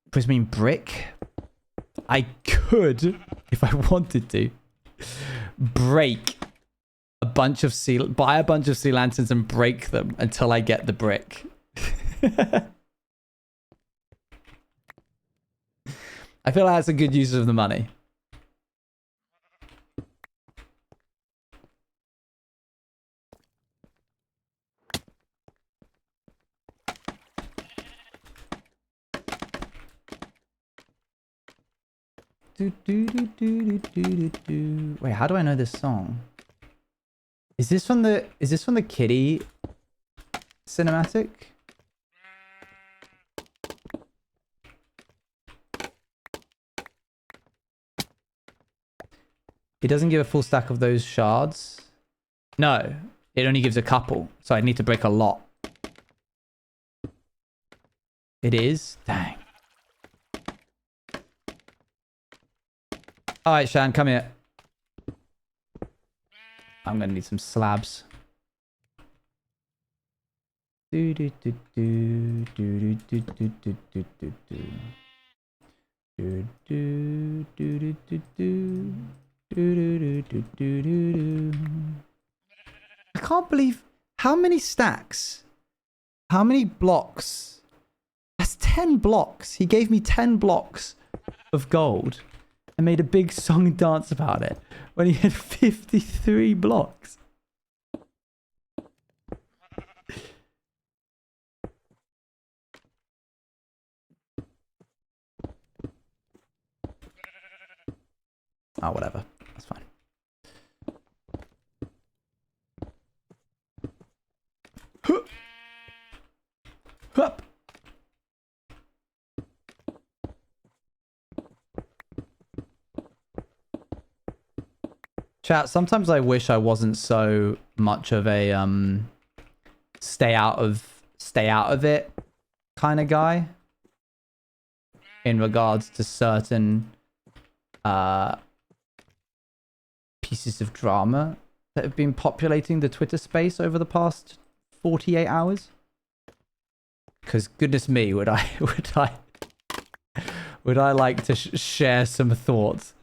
prismarine brick. I could, if I wanted to, break a bunch of buy a bunch of sea lanterns and break them until I get the brick. I feel like that's a good use of the money. Wait, how do I know this song? Is this from the kitty cinematic? It doesn't give a full stack of those shards. No, it only gives a couple. So I need to break a lot. It is? Dang. All right, Shan, come here. I'm going to need some slabs. Do do do do do do do do do do do do do do do do. I can't believe how many stacks, how many blocks. That's 10 blocks. He gave me 10 blocks of gold and made a big song and dance about it when he had 53 blocks. Oh, whatever. That's fine. Hup. Chat, sometimes I wish I wasn't so much of a stay out of it kind of guy in regards to certain pieces of drama that have been populating the Twitter space over the past 48 hours. Because goodness me, would I like to share some thoughts?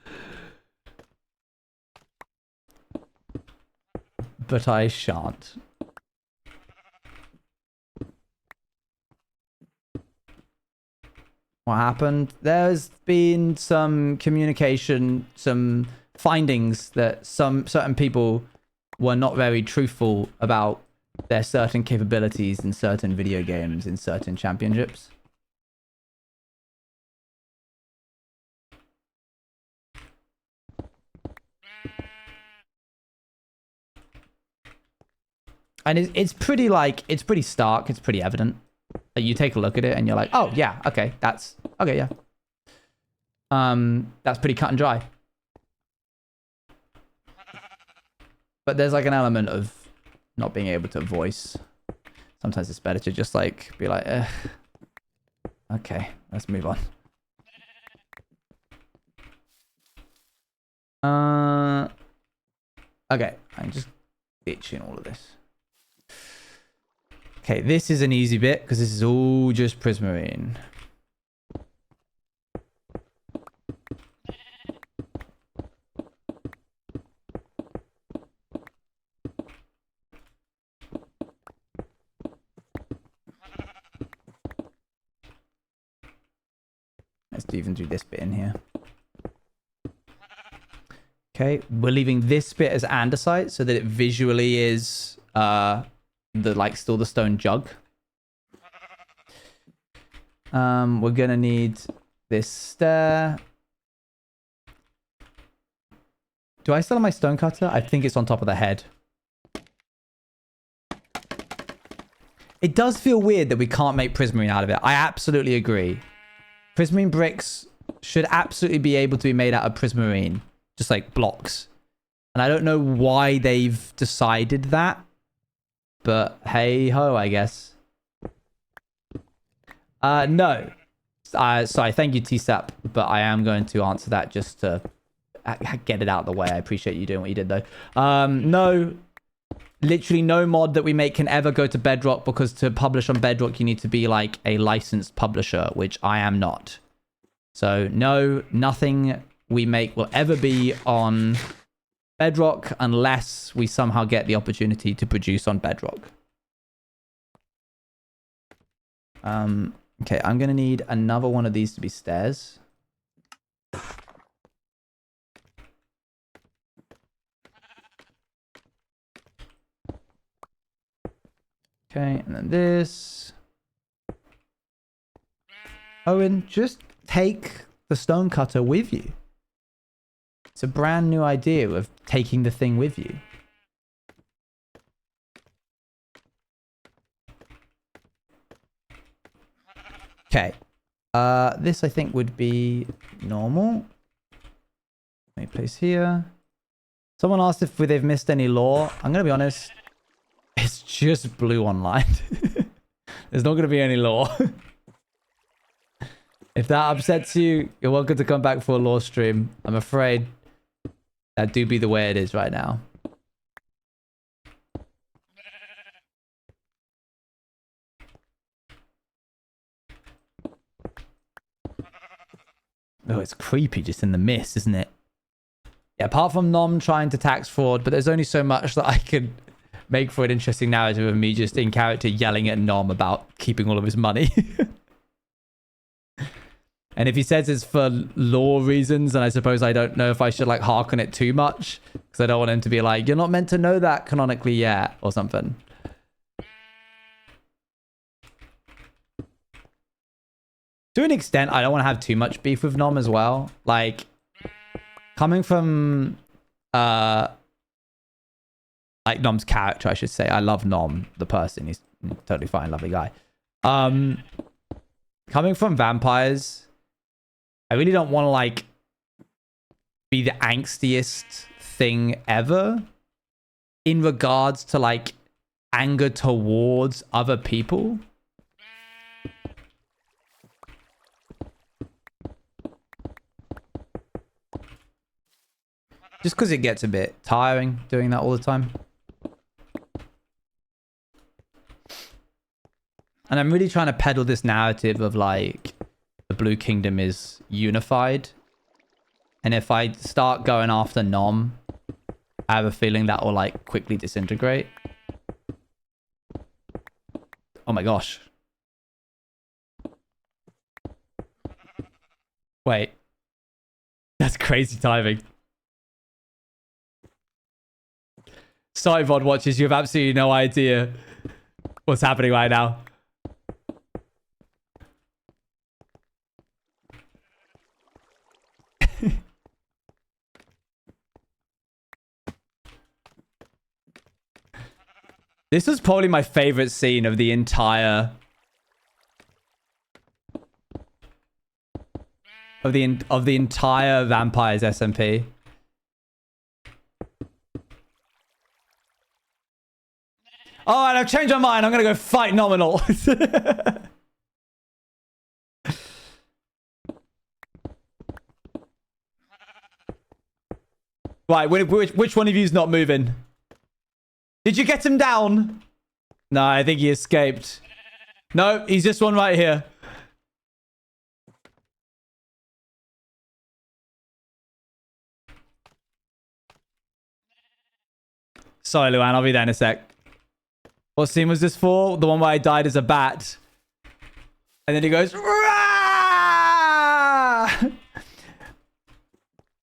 But I shan't. What happened? There's been some communication, some findings that some certain people were not very truthful about their certain capabilities in certain video games, in certain championships. And it's pretty it's pretty stark. It's pretty evident. You take a look at it and you're like, oh yeah, okay, that's okay, yeah. That's pretty cut and dry. But there's like an element of not being able to voice. Sometimes it's better to just like be like, okay, let's move on. Okay, I'm just ditching all of this. Okay, this is an easy bit because this is all just prismarine. Let's even do this bit in here. Okay, we're leaving this bit as andesite so that it visually is still the stone jug. We're gonna need this stair. Do I still have my stone cutter? I think it's on top of the head. It does feel weird that we can't make prismarine out of it. I absolutely agree. Prismarine bricks should absolutely be able to be made out of prismarine. Just like blocks. And I don't know why they've decided that. But hey ho, I guess. No. Sorry, thank you, TSAP. But I am going to answer that just to get it out of the way. I appreciate you doing what you did, though. No. Literally no mod that we make can ever go to Bedrock, because to publish on Bedrock, you need to be like a licensed publisher, which I am not. So no, nothing we make will ever be on Bedrock unless we somehow get the opportunity to produce on Bedrock. Okay, I'm going to need another one of these to be stairs. Okay, and then this. Owen, just take the stone cutter with you. It's a brand new idea of taking the thing with you. Okay. This I think would be normal. Let me place here. Someone asked if they've missed any lore. I'm going to be honest. It's just blue online. There's not going to be any lore. If that upsets you, you're welcome to come back for a lore stream. I'm afraid that do be the way it is right now. Oh, it's creepy just in the mist, isn't it? Yeah, apart from Nom trying to tax fraud, but there's only so much that I could make for an interesting narrative of me just in character yelling at Nom about keeping all of his money. And if he says it's for law reasons, then I suppose I don't know if I should like hearken it too much, because I don't want him to be like, you're not meant to know that canonically yet, or something. To an extent, I don't want to have too much beef with Nom as well. Like, coming from, like Nom's character, I should say. I love Nom, the person. He's totally fine, lovely guy. Coming from vampires, I really don't want to, like, be the angstiest thing ever in regards to, like, anger towards other people. Just because it gets a bit tiring doing that all the time. And I'm really trying to peddle this narrative of like the Blue Kingdom is unified. And if I start going after Nom, I have a feeling that will like quickly disintegrate. Oh my gosh. Wait. That's crazy timing. Sorry, VOD watchers, you have absolutely no idea what's happening right now. This was probably my favorite scene of the entire... Of the entire Vampires SMP. Oh, and I've changed my mind. I'm going to go fight Nominal. Right, which one of you is not moving? Did you get him down? No, I think he escaped. No, he's just one right here. Sorry, Luan. I'll be there in a sec. What scene was this for? The one where I died as a bat. And then he goes, Rah!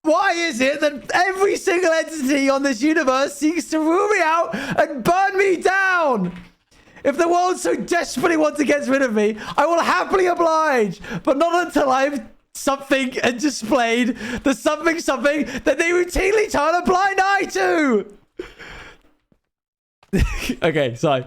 Why is it that every single entity on this universe seeks to rule me out and burn me down? If the world so desperately wants to get rid of me, I will happily oblige. But not until I've something and displayed the something that they routinely turn a blind eye to. Okay, sorry.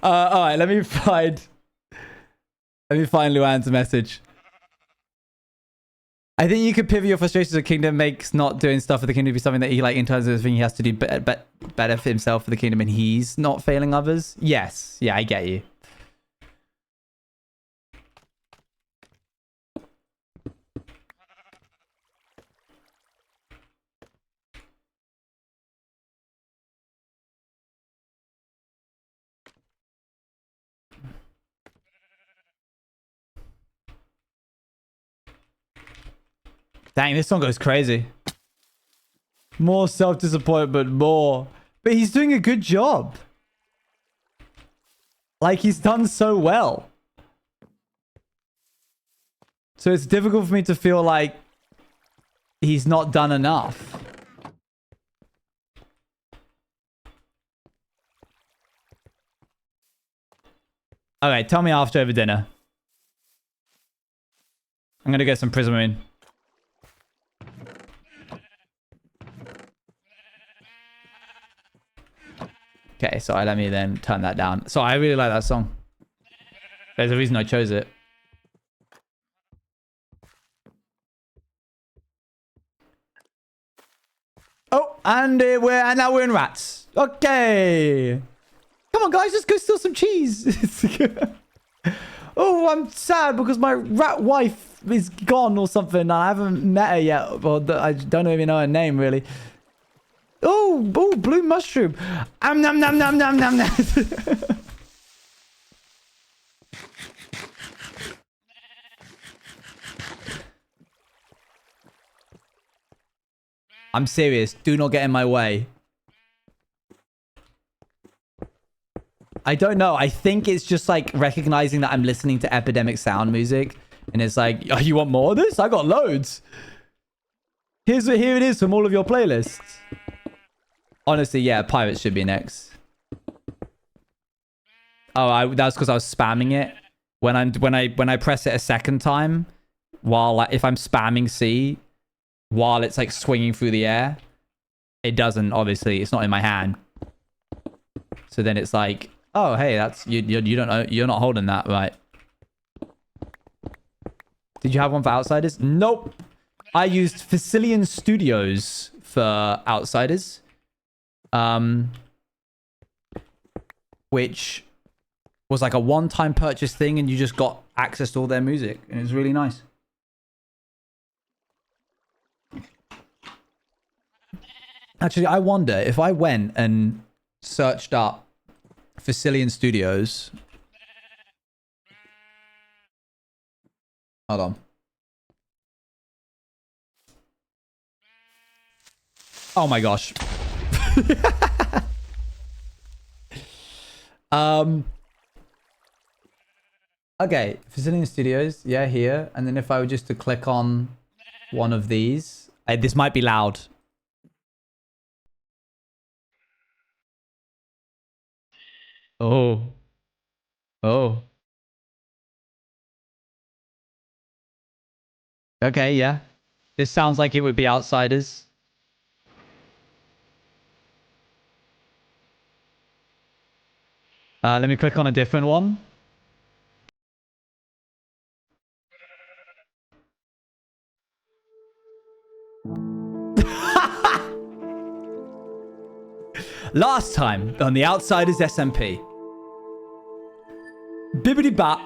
All right, let me find Luan's message. I think you could pivot your frustrations of Kingdom makes not doing stuff for the Kingdom be something that he like in terms of the thing he has to do better for himself for the Kingdom, and he's not failing others. Yes, yeah, I get you. Dang, this song goes crazy. More self-disappointment, more. But he's doing a good job. Like, he's done so well. So it's difficult for me to feel like he's not done enough. Okay, tell me after over dinner. I'm gonna get some Prismarine. Okay, so let me then turn that down. So I really like that song. There's a reason I chose it. Oh, and now we're in rats. Okay. Come on, guys, let's go steal some cheese. Oh, I'm sad because my rat wife is gone or something. I haven't met her yet. Well, I don't even know her name, really. Oh, blue mushroom. Nom nom nom nom nom nom. I'm serious. Do not get in my way. I don't know. I think it's just like recognizing that I'm listening to epidemic sound music. And it's like, oh, you want more of this? I got loads. Here it is from all of your playlists. Honestly, yeah, Pirates should be next. Oh, that's because I was spamming it. When I press it a second time, while like, if I'm spamming C, while it's like swinging through the air, it doesn't. Obviously, it's not in my hand. So then it's like, oh, hey, that's you don't know, you're not holding that right. Did you have one for Outsiders? Nope. I used Facilian Studios for Outsiders. Which was like a one-time purchase thing, and you just got access to all their music, and it was really nice. Actually, I wonder if I went and searched up Facilian Studios. Hold on. Oh my gosh. Okay, Facilian Studios, yeah, here. And then if I were just to click on one of these, this might be loud. Oh. Okay, yeah. This sounds like it would be Outsiders. Let me click on a different one. Last time on the Outsiders SMP. Bibbidi bop.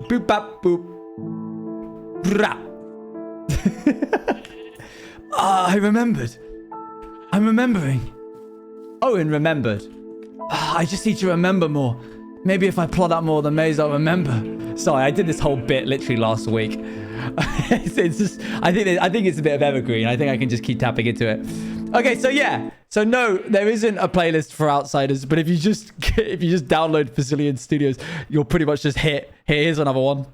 Boop bop boop. Brap. I remembered. I'm remembering. Owen remembered. I just need to remember more. Maybe if I plot out more of the maze, I'll remember. Sorry, I did this whole bit literally last week. It's just, I think it's a bit of evergreen. I think I can just keep tapping into it. Okay, so yeah. So no, there isn't a playlist for Outsiders, but if you just download Facilian Studios, you'll pretty much just hit, here's another one.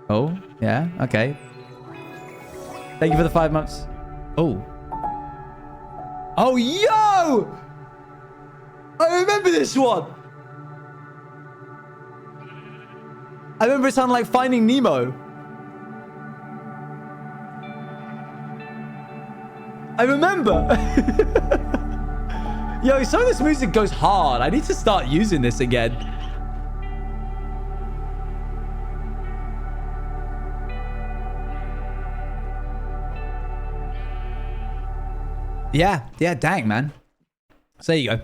Oh, yeah, okay. Thank you for the 5 months. Oh. Oh, yo! I remember this one. I remember it sounded like Finding Nemo. I remember. Yo, some of this music goes hard. I need to start using this again. Yeah, dang, man. So there you go.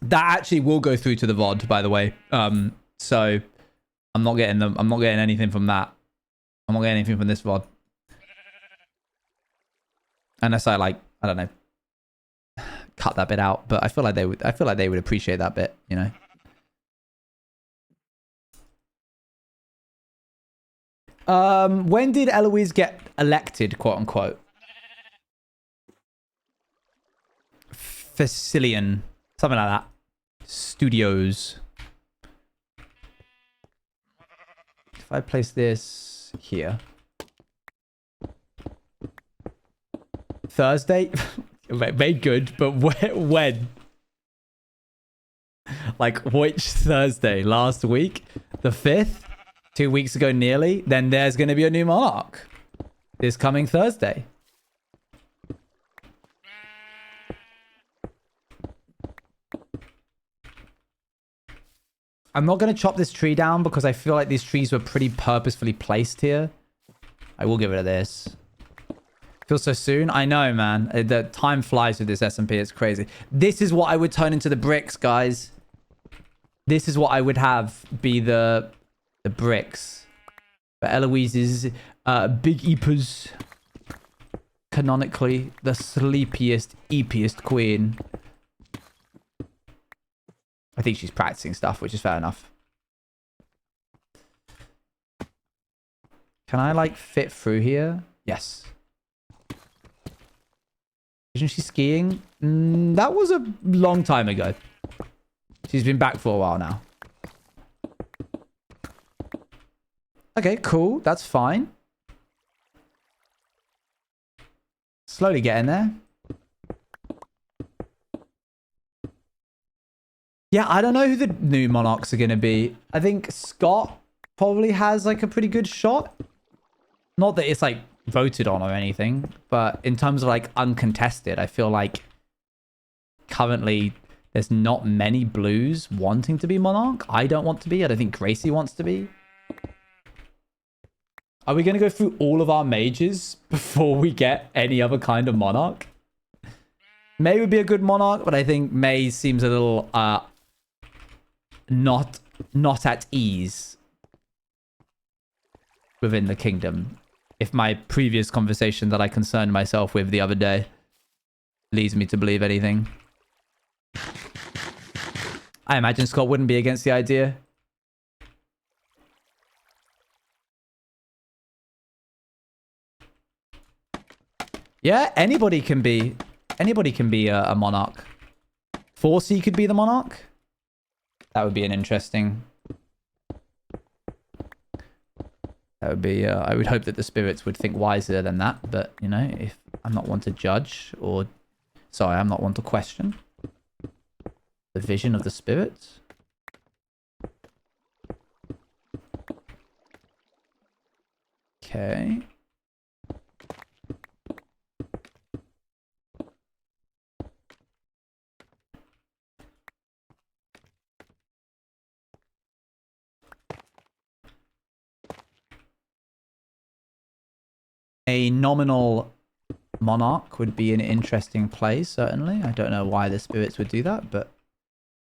That actually will go through to the VOD, by the way. So I'm not getting anything from that. I'm not getting anything from this VOD. Unless I don't know, cut that bit out. But I feel like they would appreciate that bit, you know. When did Eloise get elected, quote unquote? Facilian, something like that. Studios. If I place this here. Thursday? Very good, but when? Like, which Thursday? Last week? The 5th? 2 weeks ago nearly, then there's going to be a new monarch this coming Thursday. I'm not going to chop this tree down because I feel like these trees were pretty purposefully placed here. I will give it a this. Feels so soon. I know, man. The time flies with this SMP. It's crazy. This is what I would turn into the bricks, guys. This is what I would have be the bricks. But Eloise's Big Eepers. Canonically, the sleepiest, eepiest queen. I think she's practicing stuff, which is fair enough. Can I, like, fit through here? Yes. Isn't she skiing? That was a long time ago. She's been back for a while now. Okay, cool. That's fine. Slowly getting there. Yeah, I don't know who the new monarchs are going to be. I think Scott probably has like a pretty good shot. Not that it's like voted on or anything, but in terms of like uncontested, I feel like currently there's not many blues wanting to be monarch. I don't want to be. I don't think Gracie wants to be. Are we going to go through all of our mages before we get any other kind of monarch? May would be a good monarch, but I think May seems a little not at ease within the kingdom. If my previous conversation that I concerned myself with the other day leads me to believe anything. I imagine Scott wouldn't be against the idea. Yeah, anybody can be a monarch. 4C could be the monarch. That would be an interesting. That would be. I would hope that the spirits would think wiser than that. But you know, if I'm not one to judge or, sorry, I'm not one to question the vision of the spirits. Okay. A nominal monarch would be an interesting play, certainly. I don't know why the spirits would do that, but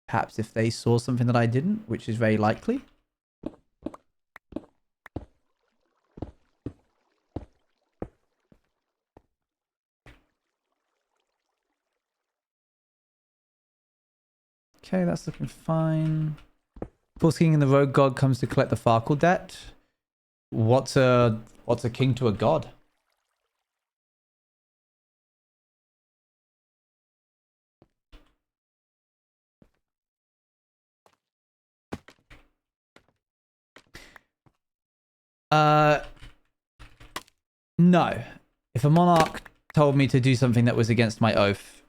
perhaps if they saw something that I didn't, which is very likely. Okay, that's looking fine. Force King and the Rogue God comes to collect the farkle debt. What's a king to a god? No. If a monarch told me to do something that was against my oath,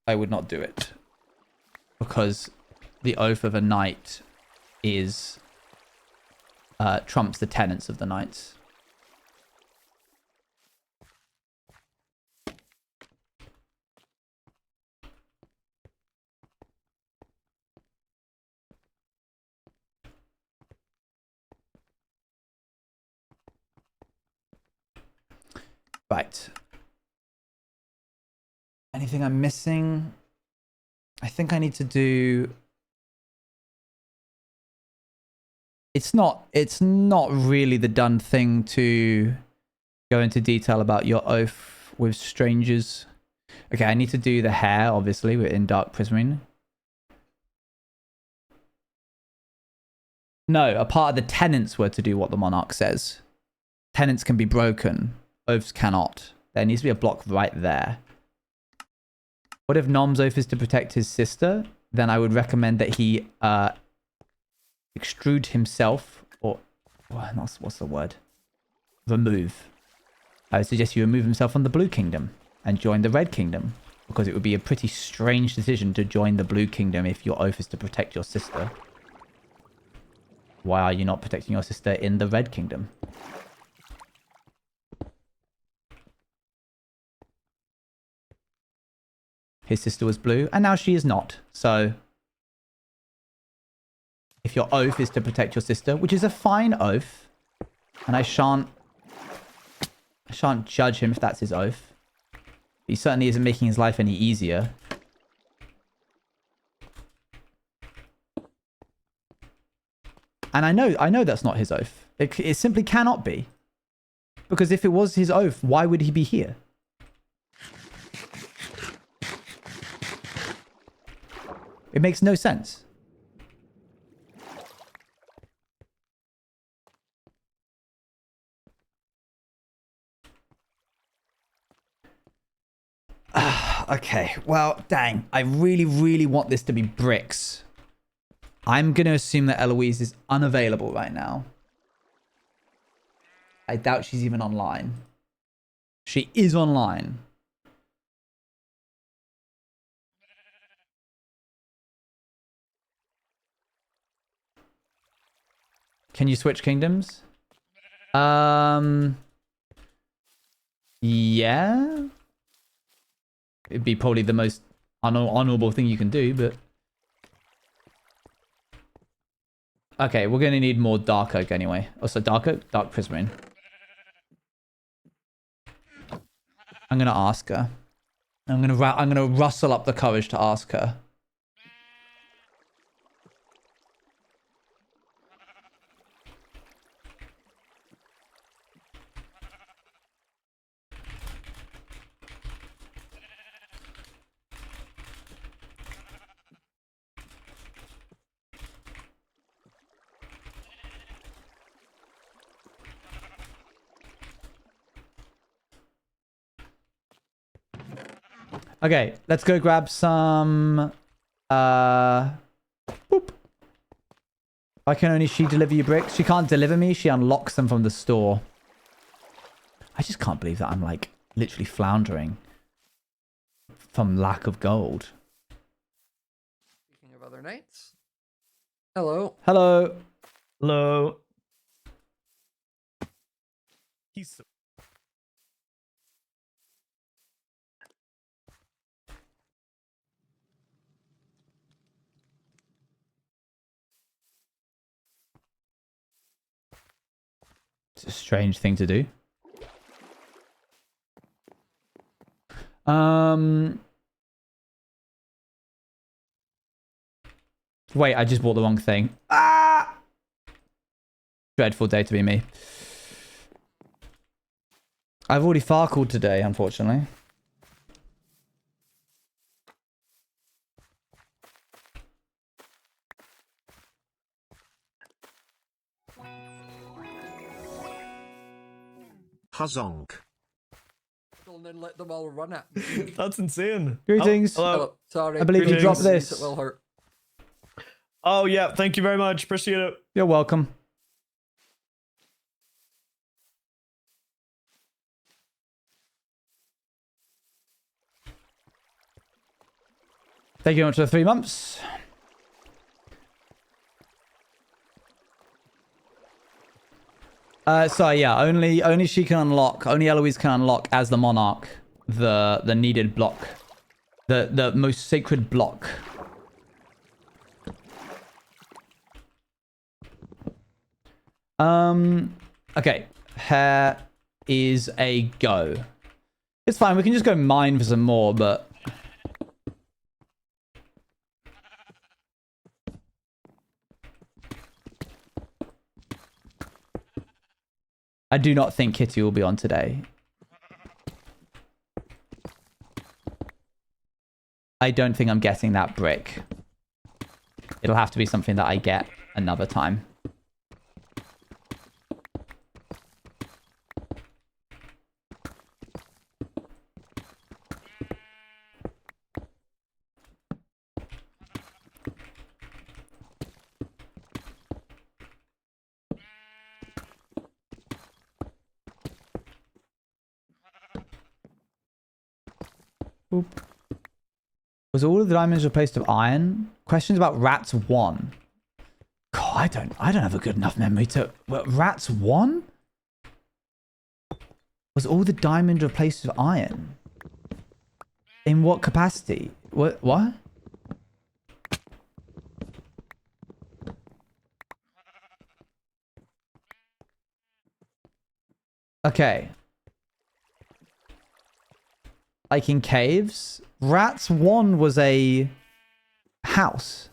I would not do it. Because the oath of a knight is trumps the tenets of the knights. Right. Anything I'm missing? I think I need to do... It's not really the done thing to go into detail about your oath with strangers. Okay, I need to do the hair, obviously. We're in Dark Prismarine. No, a part of the tenets were to do what the monarch says. Tenets can be broken. Oaths cannot. There needs to be a block right there. What if Nom's oath is to protect his sister? Then I would recommend that he extrude himself, or what's the word? Remove. I would suggest you remove himself from the Blue Kingdom and join the Red Kingdom, because it would be a pretty strange decision to join the Blue Kingdom if your oath is to protect your sister. Why are you not protecting your sister in the Red Kingdom? His sister was blue, and now she is not. So, if your oath is to protect your sister, which is a fine oath, and I shan't judge him if that's his oath. He certainly isn't making his life any easier. And I know that's not his oath. It simply cannot be. Because if it was his oath, why would he be here? It makes no sense. Okay, well, dang. I really, really want this to be bricks. I'm going to assume that Eloise is unavailable right now. I doubt she's even online. She is online. Can you switch kingdoms? Yeah. It'd be probably the most honorable thing you can do, but... Okay, we're going to need more dark oak anyway. Also, dark oak? Dark prismarine. I'm going to ask her. I'm going to rustle up the courage to ask her. Okay, let's go grab some... Boop. Why can only she deliver you bricks? She can't deliver me. She unlocks them from the store. I just can't believe that I'm, like, literally floundering from lack of gold. Speaking of other nights. Hello. Hello. Hello. He's so... It's a strange thing to do. Wait, I just bought the wrong thing. Ah! Dreadful day to be me. I've already farkled today, unfortunately. Huzzonk. And then let them all run at me. That's insane. Greetings. Oh, hello. Oh, sorry. I believe you Greetings. dropped this. It will hurt. Oh, yeah. Thank you very much. Appreciate it. You're welcome. Thank you very much for the 3 months. So yeah, only she can unlock, only Eloise can unlock as the monarch the needed block. The most sacred block. Okay. Here is a go. It's fine, we can just go mine for some more, but I do not think Kitty will be on today. I don't think I'm getting that brick. It'll have to be something that I get another time. Boop. Was all of the diamonds replaced with iron? Questions about rats 1. God, I don't have a good enough memory to... Well, rats 1? Was all the diamond replaced with iron? In what capacity? What? Okay. Like in caves? Rats 1 was a house.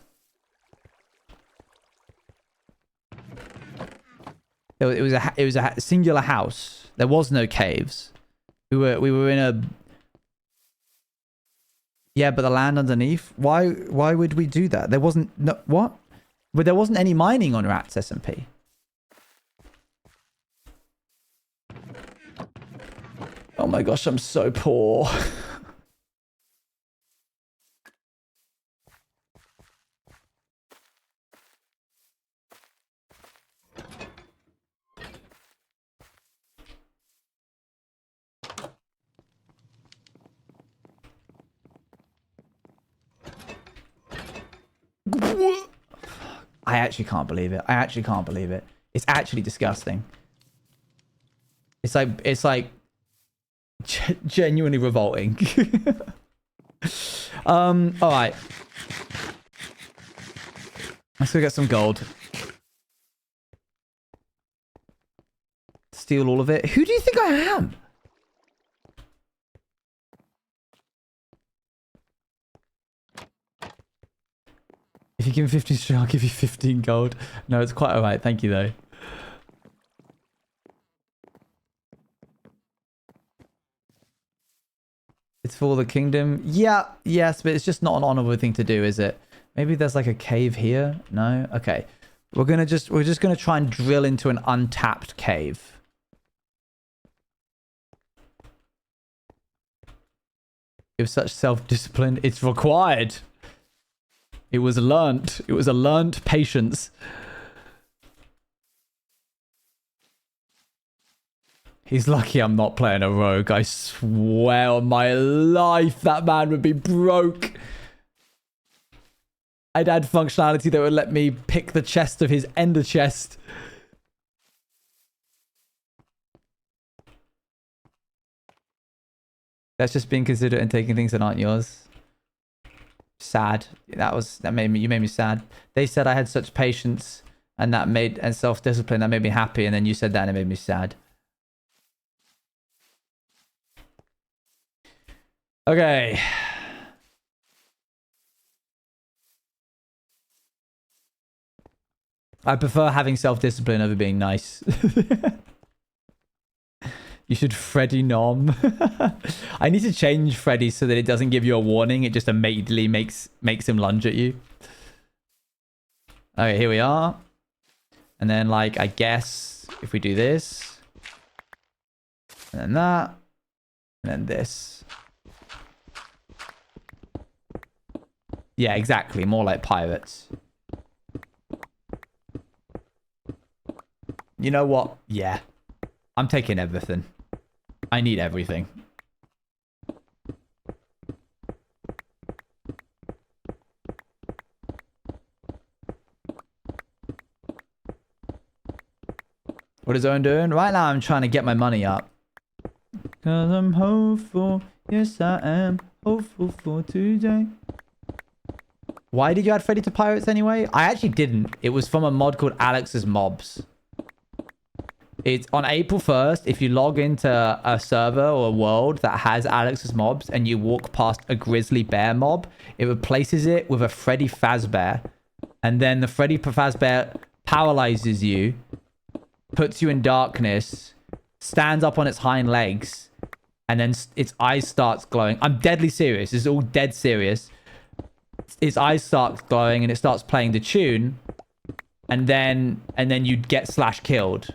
It was a singular house. There was no caves. We were in a... Yeah, but the land underneath. Why would we do that? There wasn't what? But there wasn't any mining on Rats SMP. Oh my gosh, I'm so poor. I actually can't believe it. I actually can't believe it. It's actually disgusting. It's like genuinely revolting. All right. Let's go get some gold. Steal all of it. Who do you think I am? If you give me 15 string, I'll give you 15 gold. No, it's quite alright. Thank you, though. It's for the kingdom. Yeah, yes, but it's just not an honorable thing to do, is it? Maybe there's like a cave here. No? Okay. We're just gonna try and drill into an untapped cave. With such self-discipline, it's required. It was learnt. It was a learnt patience. He's lucky I'm not playing a rogue. I swear on my life that man would be broke. I'd add functionality that would let me pick the chest of his ender chest. That's just being considerate and taking things that aren't yours. Sad. You made me sad. They said I had such patience and self-discipline that made me happy, and then you said that and it made me sad. Okay. I prefer having self-discipline over being nice. You should Freddy nom. I need to change Freddy so that it doesn't give you a warning. It just immediately makes him lunge at you. Okay, here we are. And then, like, I guess if we do this, and then that, and then this. Yeah, exactly. More like pirates. You know what? Yeah. I'm taking everything. I need everything. What is Owen doing? Right now I'm trying to get my money up. Cause I'm hopeful. Yes, I am hopeful for today. Why did you add Freddy to Pirates anyway? I actually didn't. It was from a mod called Alex's Mobs. It's on April 1st. If you log into a server or a world that has Alex's Mobs and you walk past a grizzly bear mob, it replaces it with a Freddy Fazbear. And then the Freddy Fazbear paralyzes you, puts you in darkness, stands up on its hind legs, and then its eyes starts glowing. I'm deadly serious. This is all dead serious. Its eyes start glowing and it starts playing the tune. And then you get / killed.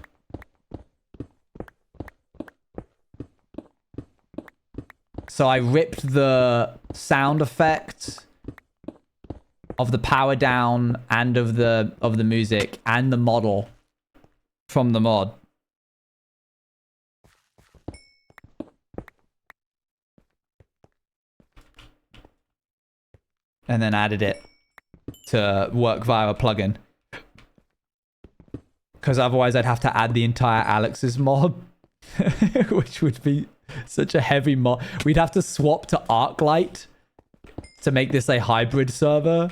So I ripped the sound effect of the power down and of the music and the model from the mod. And then added it to work via a plugin. because otherwise I'd have to add the entire Alex's mob, which would be such a heavy mob. We'd have to swap to Arclight to make this a hybrid server,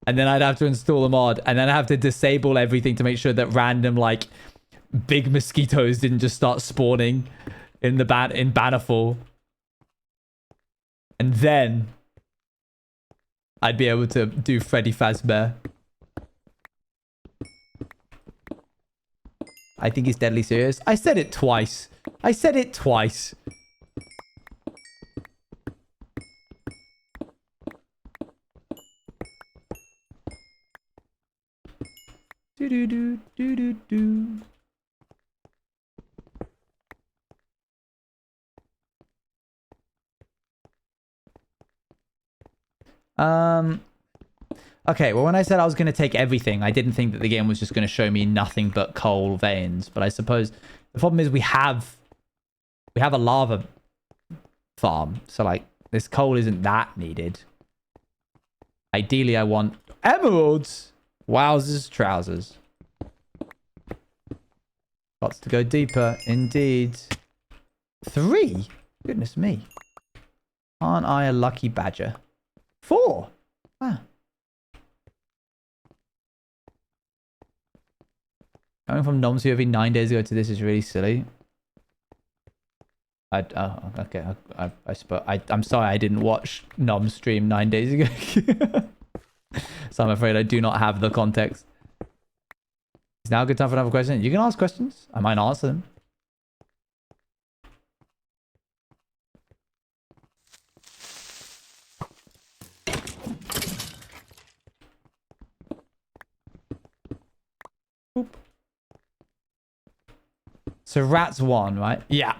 and then I'd have to install a mod, and then I have to disable everything to make sure that random like big mosquitoes didn't just start spawning in the Bannerfall, and then I'd be able to do Freddy Fazbear. I think he's deadly serious. I said it twice. I said it twice. Do do do do do do. Okay, well, when I said I was going to take everything, I didn't think that the game was just going to show me nothing but coal veins. But I suppose the problem is we have a lava farm. So, like, this coal isn't that needed. Ideally, I want emeralds. Wowzers, trousers. Got to go deeper, indeed. 3? Goodness me. Aren't I a lucky badger? 4? Wow. Going from Nom's POV 9 days ago to this is really silly. Okay. I suppose I'm sorry I didn't watch Nom's stream 9 days ago. So I'm afraid I do not have the context. Is now a good time for another question? You can ask questions. I might answer them. Oop. So rats won, right? Yeah.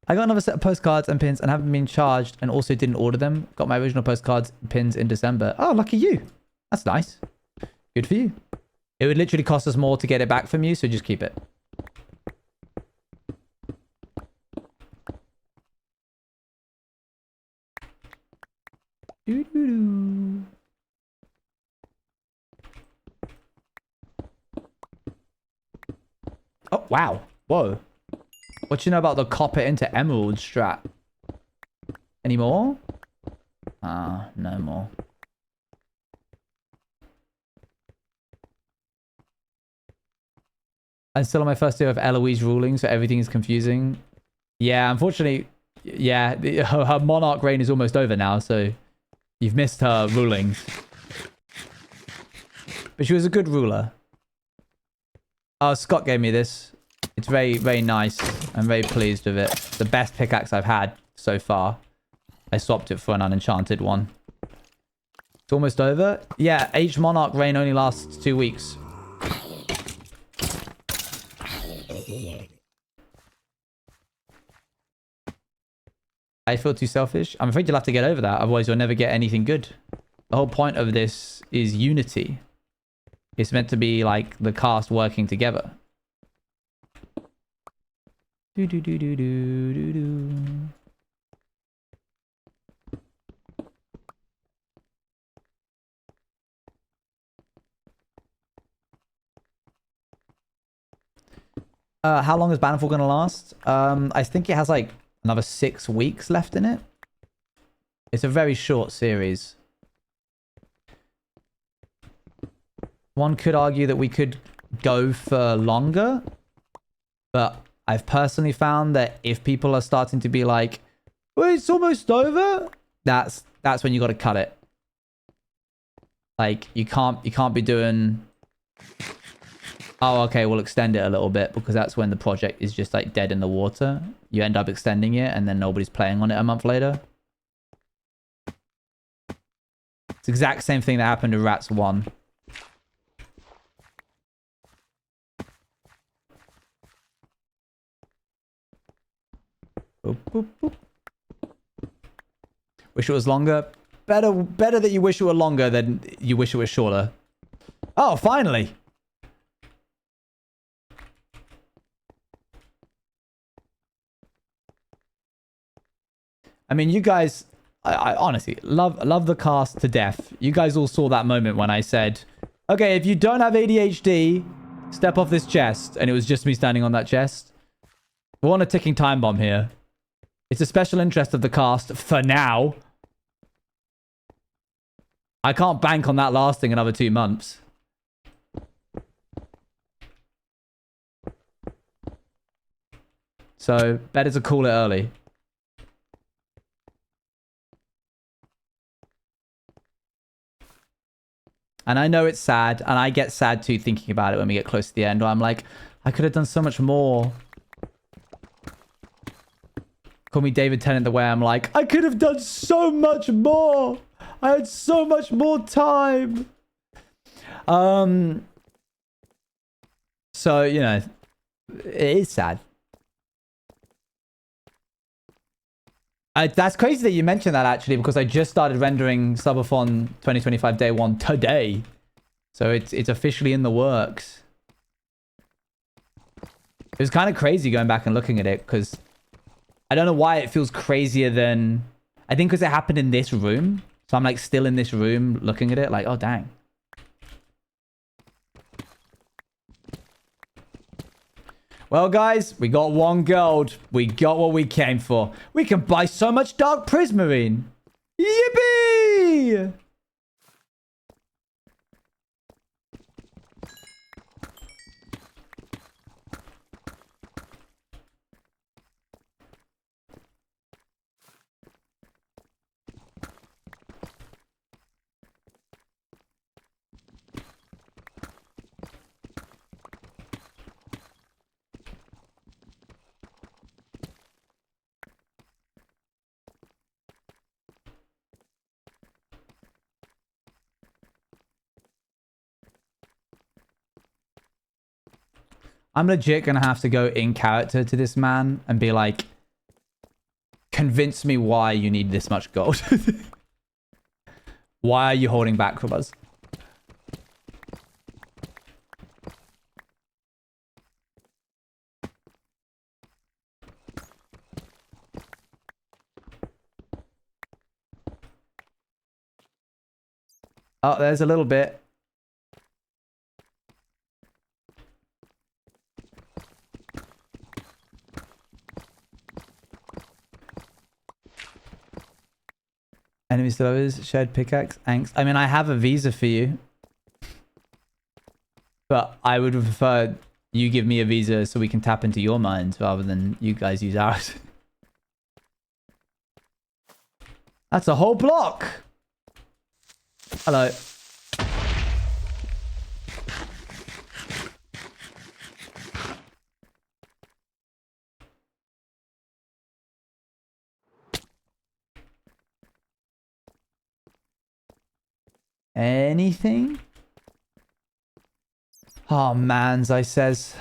I got another set of postcards and pins and haven't been charged and also didn't order them. Got my original postcards and pins in December. Oh, lucky you. That's nice. Good for you. It would literally cost us more to get it back from you, so just keep it. Doo-doo-doo. Oh, wow. Whoa. What do you know about the copper into emerald strat? Any more? Ah, no more. I'm still on my first day of Eloise ruling, so everything is confusing. Yeah, unfortunately, yeah, her monarch reign is almost over now, so you've missed her rulings. But she was a good ruler. Oh, Scott gave me this. It's very, very nice. I'm very pleased with it. It's the best pickaxe I've had so far. I swapped it for an unenchanted one. It's almost over. Yeah, each monarch reign only lasts 2 weeks. I feel too selfish. I'm afraid you'll have to get over that. Otherwise, you'll never get anything good. The whole point of this is unity. It's meant to be like the cast working together. Do do do do do do do. How long is Bannerfall gonna last? I think it has like another 6 weeks left in it. It's a very short series. One could argue that we could go for longer, but I've personally found that if people are starting to be like, well, it's almost over, that's when you got to cut it. Like you can't be doing, oh, okay, we'll extend it a little bit, because that's when the project is just like dead in the water. You end up extending it and then nobody's playing on it a month later. It's the exact same thing that happened to Rats 1. Boop, boop, boop. Wish it was longer. Better that you wish it were longer than you wish it was shorter. Oh, finally. I mean, you guys, I honestly love the cast to death. You guys all saw that moment when I said Okay, if you don't have ADHD, step off this chest. And it was just me standing on that chest. We're on a ticking time bomb here. It's a special interest of the cast for now. I can't bank on that lasting another 2 months. So, better to call it early. And I know it's sad, and I get sad too thinking about it when we get close to the end, where I'm like, I could have done so much more. Call me David Tennant the way I'm like, I could have done so much more. I had so much more time. So, you know, it is sad. That's crazy that you mentioned that, actually, because I just started rendering Subathon 2025 Day 1 today. So it's officially in the works. It was kind of crazy going back and looking at it, because I don't know why it feels crazier than... I think because it happened in this room. So I'm like still in this room looking at it like, oh, dang. Well, guys, we got 1 gold. We got what we came for. We can buy so much dark prismarine. Yippee! I'm legit gonna have to go in character to this man and be like, convince me why you need this much gold. Why are you holding back from us? Oh, there's a little bit. Enemy survivors, shared pickaxe, angst. I mean, I have a visa for you. But I would prefer you give me a visa so we can tap into your minds rather than you guys use ours. That's a whole block! Hello. Anything? Oh, mans, I says.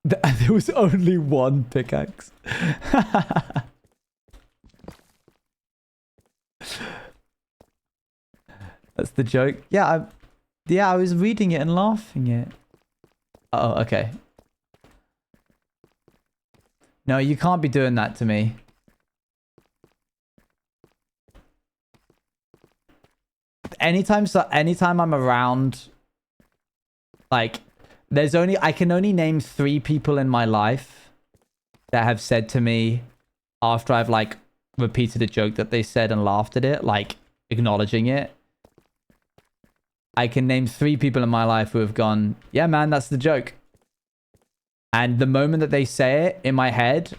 There was only 1 pickaxe. That's the joke. Yeah, I was reading it and laughing it. Oh, okay. No, you can't be doing that to me. Anytime I'm around, like, I can only name 3 people in my life that have said to me after I've, like, repeated a joke that they said and laughed at it, like, acknowledging it. I can name 3 people in my life who have gone, yeah, man, that's the joke. And the moment that they say it in my head,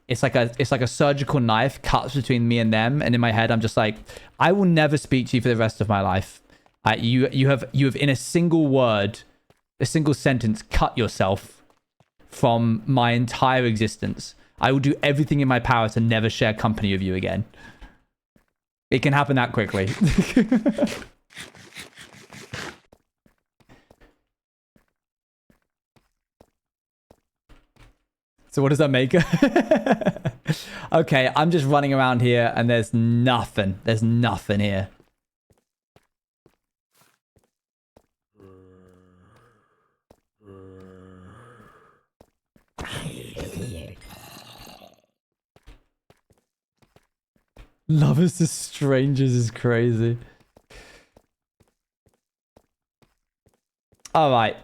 it's like a surgical knife cuts between me and them. And in my head, I'm just like, I will never speak to you for the rest of my life. You have in a single word, a single sentence, cut yourself from my entire existence. I will do everything in my power to never share company with you again. It can happen that quickly. So what does that make? Okay, I'm just running around here and there's nothing. There's nothing here. Lovers to strangers is crazy. All right.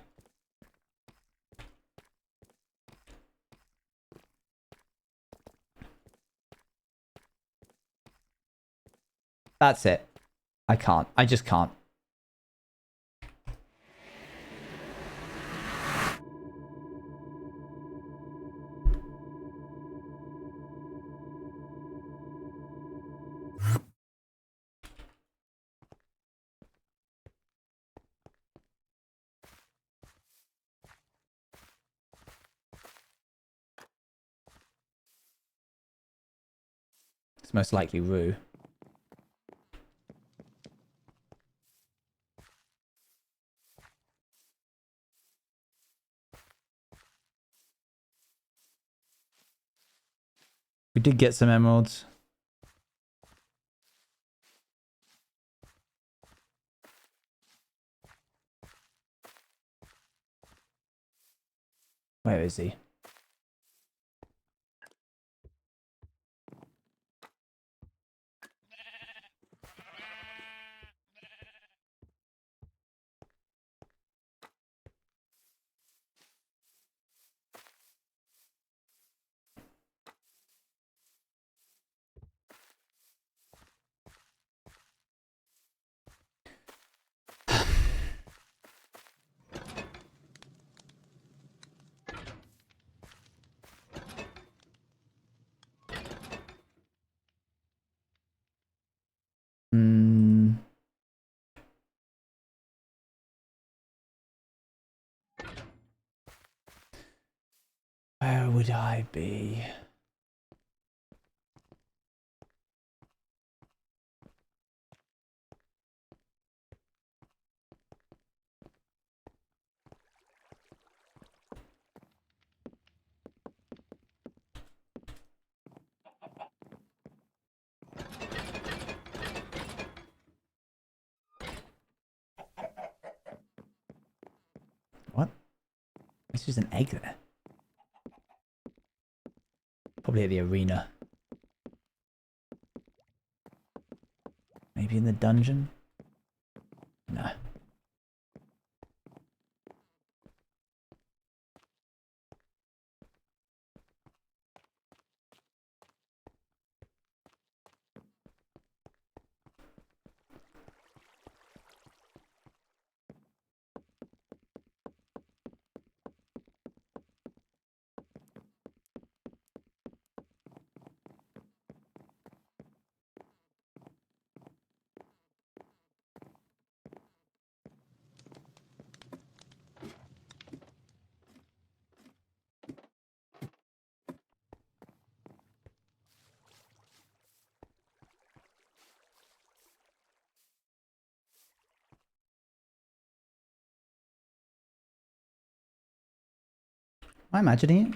That's it. I can't. I just can't. It's most likely Rue. We did get some emeralds. Where is he? Where would I be? What? It's just an egg there. Probably at the arena. Maybe in the dungeon? No. Am I imagining it?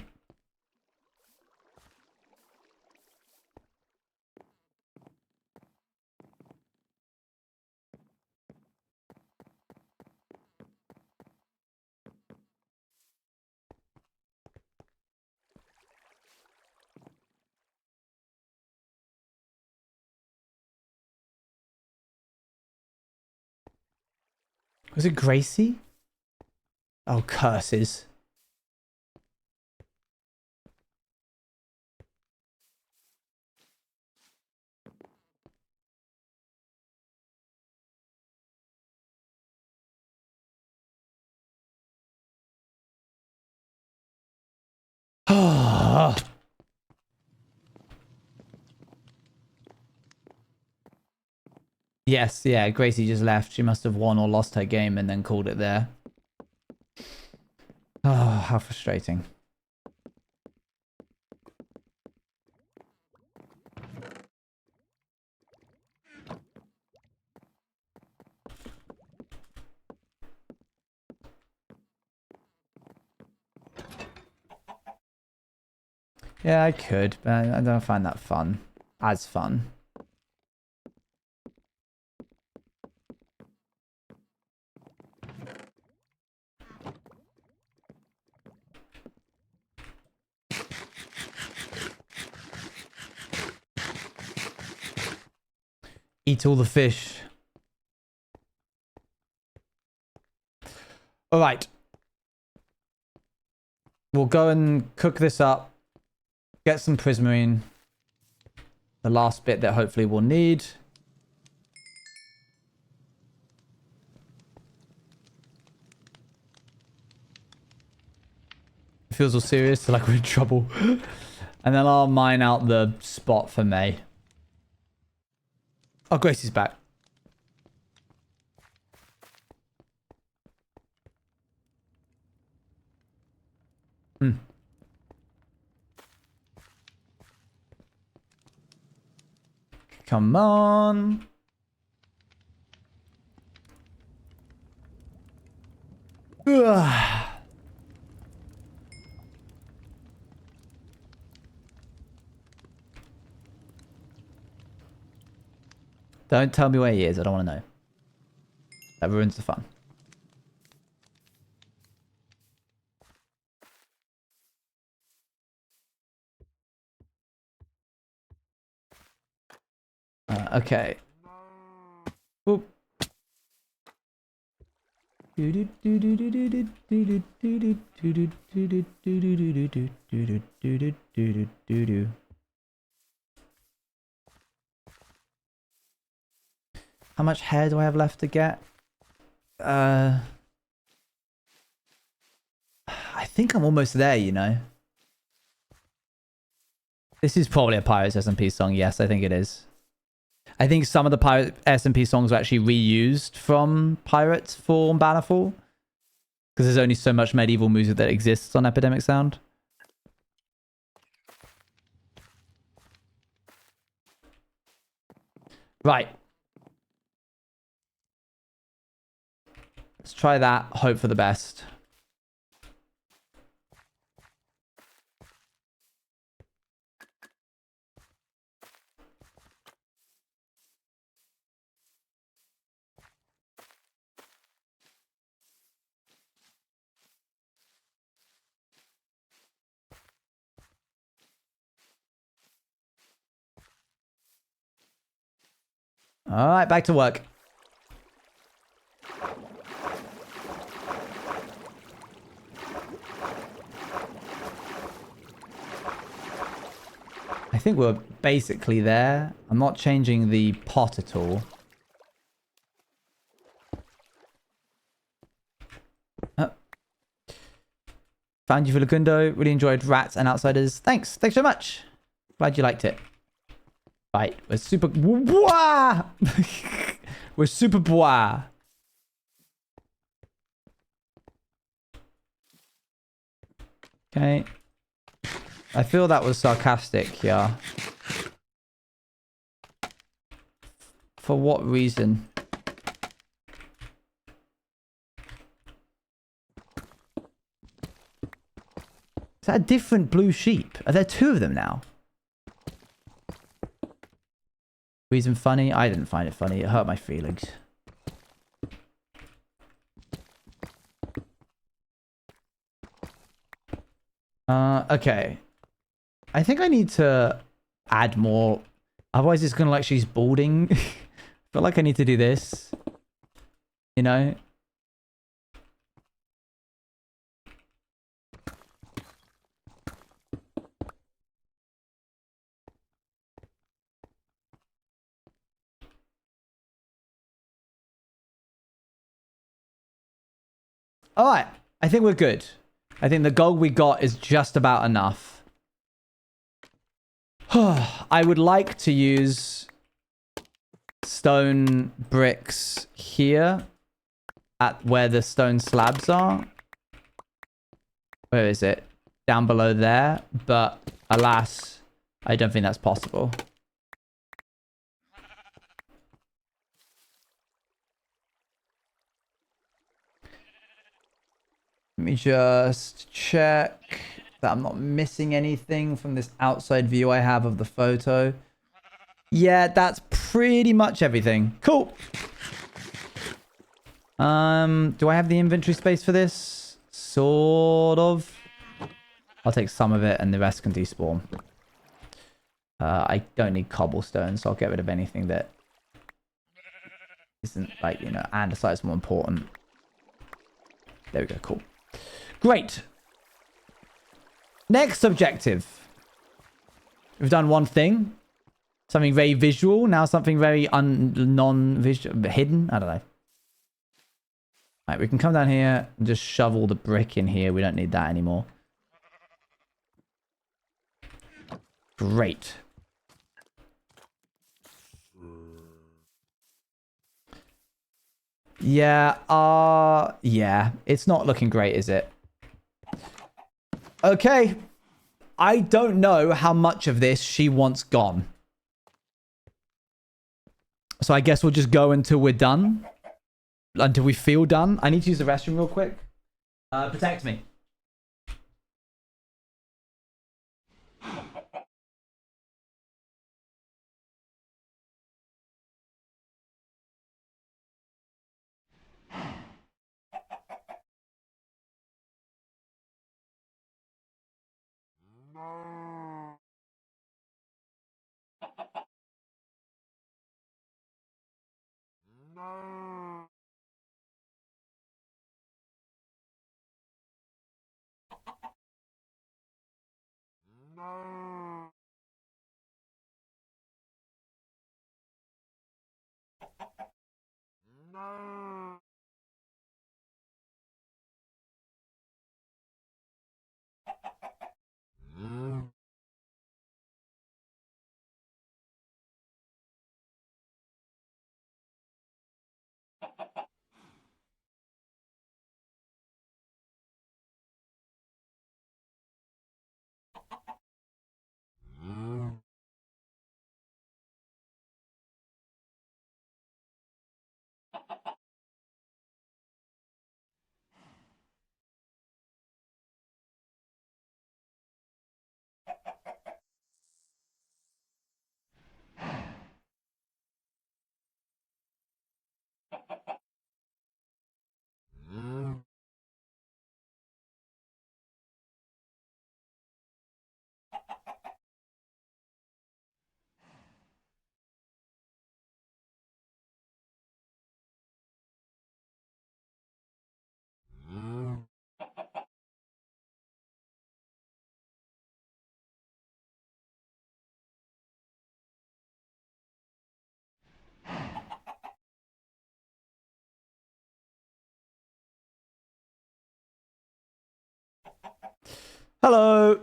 Was it Gracie? Oh, curses. Yes, yeah, Gracie just left. She must have won or lost her game and then called it there. Oh, how frustrating. Yeah, I could, but I don't find that fun. As fun. Eat all the fish. All right. We'll go and cook this up. Get some prismarine. The last bit that hopefully we'll need. It feels all serious, like we're in trouble. And then I'll mine out the spot for May. Oh, Gracie's back. Come on. Ugh. Don't tell me where he is. I don't want to know. That ruins the fun. Okay. Oop. How much hair do I have left to get? I think I'm almost there, you know. This is probably a Pirates SMP song. Yes, I think it is. I think some of the Pirate SMP songs are actually reused from Pirates for Bannerfall. Because there's only so much medieval music that exists on Epidemic Sound. Right. Let's try that. Hope for the best. All right, back to work. I think we're basically there. I'm not changing the pot at all. Found you for Lagundo. Really enjoyed Rats and Outsiders. Thanks. Thanks so much. Glad you liked it. Right. We're super... Bois! We're super bois. Okay. I feel that was sarcastic, yeah. For what reason? Is that a different blue sheep? Are there two of them now? Reason funny? I didn't find it funny. It hurt my feelings. Okay. I think I need to add more. Otherwise it's gonna like she's balding. I feel like I need to do this. You know? All right. I think we're good. I think the gold we got is just about enough. I would like to use stone bricks here at where the stone slabs are. Where is it? Down below there. But alas, I don't think that's possible. Let me just check that I'm not missing anything from this outside view I have of the photo. Yeah, that's pretty much everything. Cool. Do I have the inventory space for this? Sort of. I'll take some of it and the rest can despawn. I don't need cobblestone, so I'll get rid of anything that isn't like, you know, andesite is more important. There we go. Cool. Great. Next objective. We've done one thing. Something very visual. Now something very non-visual, hidden. I don't know. All right, we can come down here and just shovel the brick in here. We don't need that anymore. Great. Yeah, it's not looking great, is it? Okay. I don't know how much of this she wants gone. So I guess we'll just go until we're done. Until we feel done. I need to use the restroom real quick. Protect me. Hello.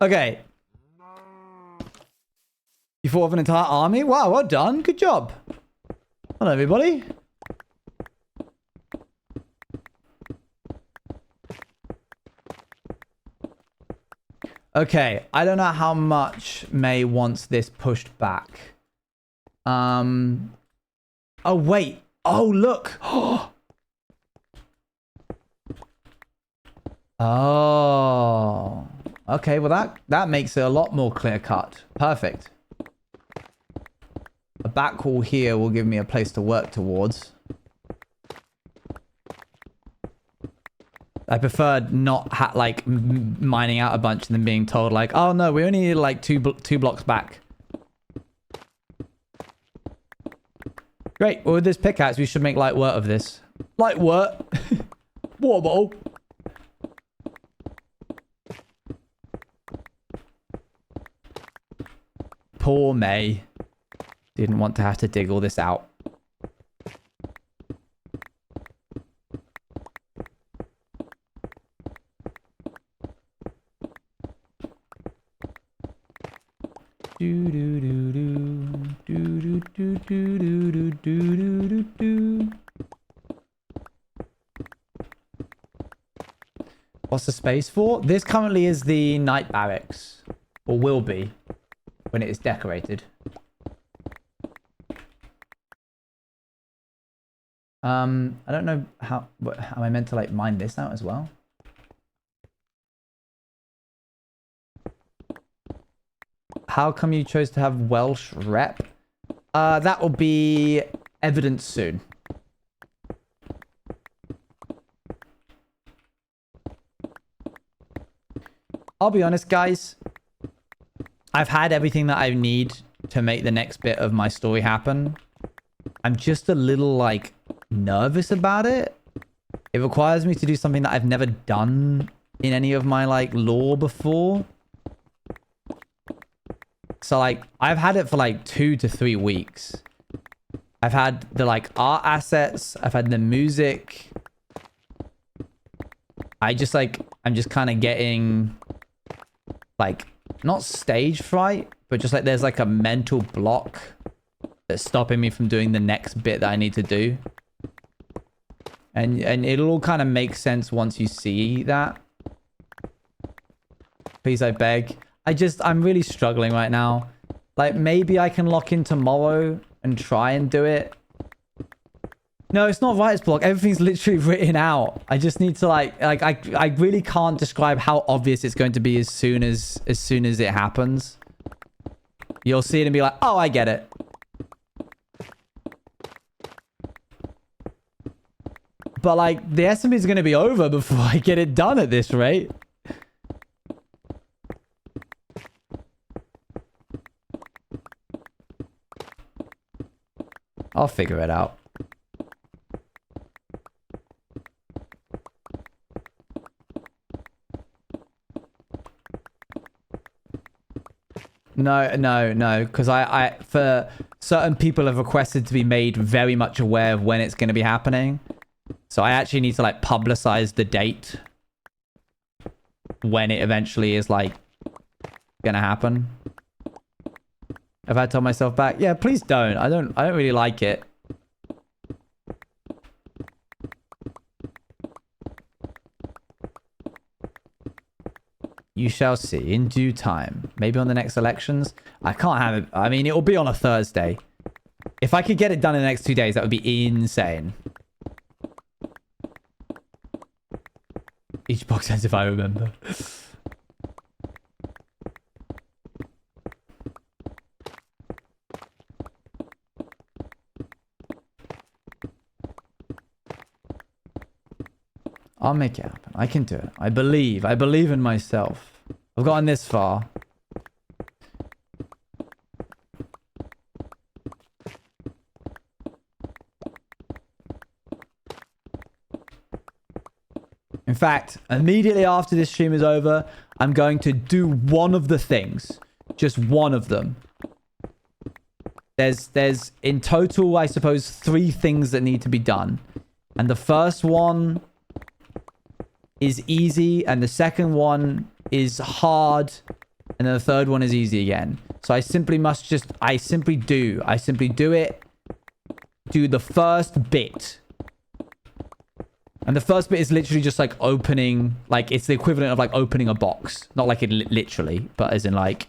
Okay. You fought off an entire army? Wow, well done. Good job. Hello, everybody. Okay, I don't know how much May wants this pushed back. Oh, wait. Oh, look. Oh. Okay, well, that makes it a lot more clear-cut. Perfect. A back wall here will give me a place to work towards. I preferred not like mining out a bunch and then being told like, oh no, we only need like two blocks back. Great. Well, with this pickaxe, we should make light work of this. Light work. Water bottle. Poor May. Didn't want to have to dig all this out. What's the space for? This currently is the night barracks, or will be when it is decorated. I don't know how am I meant to like mine this out as well? How come you chose to have Welsh rep? That will be evident soon. I'll be honest, guys. I've had everything that I need to make the next bit of my story happen. I'm just a little, like, nervous about it. It requires me to do something that I've never done in any of my, like, lore before. So, like, I've had it for, like, 2 to 3 weeks. I've had the, like, art assets. I've had the music. I'm just kind of getting, like, not stage fright, but just, like, there's, like, a mental block that's stopping me from doing the next bit that I need to do. And it'll all kind of make sense once you see that. Please, I beg. I'm really struggling right now. Like, maybe I can lock in tomorrow and try and do it. No, it's not writer's block. Everything's literally written out. I just need to I really can't describe how obvious it's going to be as soon as it happens. You'll see it and be like, oh, I get it. But, like, the SMP is going to be over before I get it done at this rate. I'll figure it out. No, because I for certain people have requested to be made very much aware of when it's going to be happening. So I actually need to, like, publicize the date when it eventually is, like, gonna happen. Have I told myself back? Yeah, please don't. I don't really like it. You shall see in due time. Maybe on the next elections. I can't have it. I mean, it will be on a Thursday. If I could get it done in the next 2 days, that would be insane. Each box ends if I remember. I'll make it happen. I can do it. I believe in myself. I've gotten this far. In fact, immediately after this stream is over, I'm going to do one of the things. Just one of them. There's in total, I suppose, 3 things that need to be done. And the first one is easy, and the second one is hard, and then the third one is easy again. So I simply do it. Do the first bit. And the first bit is literally just, like, opening, like, it's the equivalent of, like, opening a box. Not like it literally, but as in, like,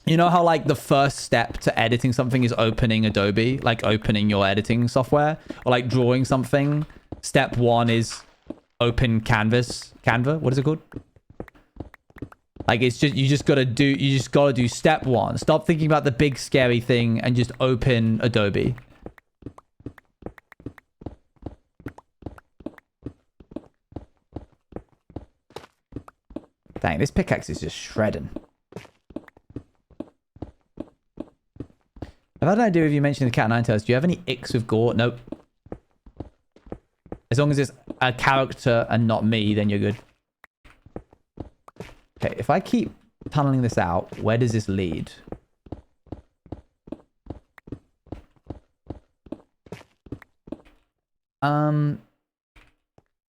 you know how, like, the first step to editing something is opening Adobe, like opening your editing software, or like drawing something. Step 1 is open Canva. What is it called? Like, it's just, you just gotta do step 1. Stop thinking about the big scary thing and just open Adobe. Dang, this pickaxe is just shredding. I've had an idea if you mentioned the cat 9 tails. Do you have any icks with gore? Nope. As long as it's a character and not me, then you're good. Okay, if I keep tunneling this out, where does this lead?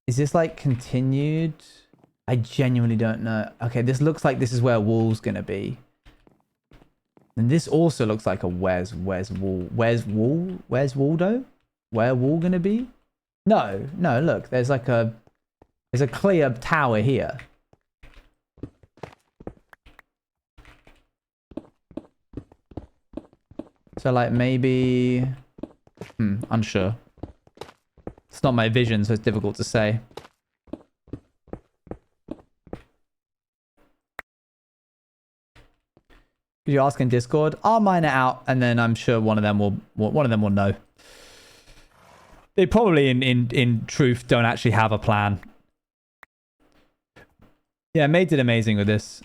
Is this, like, continued? I genuinely don't know. Okay, this looks like this is where wool's gonna be. And this also looks like a where's wool? Where's Waldo? Where wool gonna be? No, look, there's a clear tower here. So, like, maybe... unsure. It's not my vision, so it's difficult to say. Could you ask in Discord? I'll mine it out, and then I'm sure one of them will know. They probably, in truth, don't actually have a plan. Yeah, Mate did amazing with this.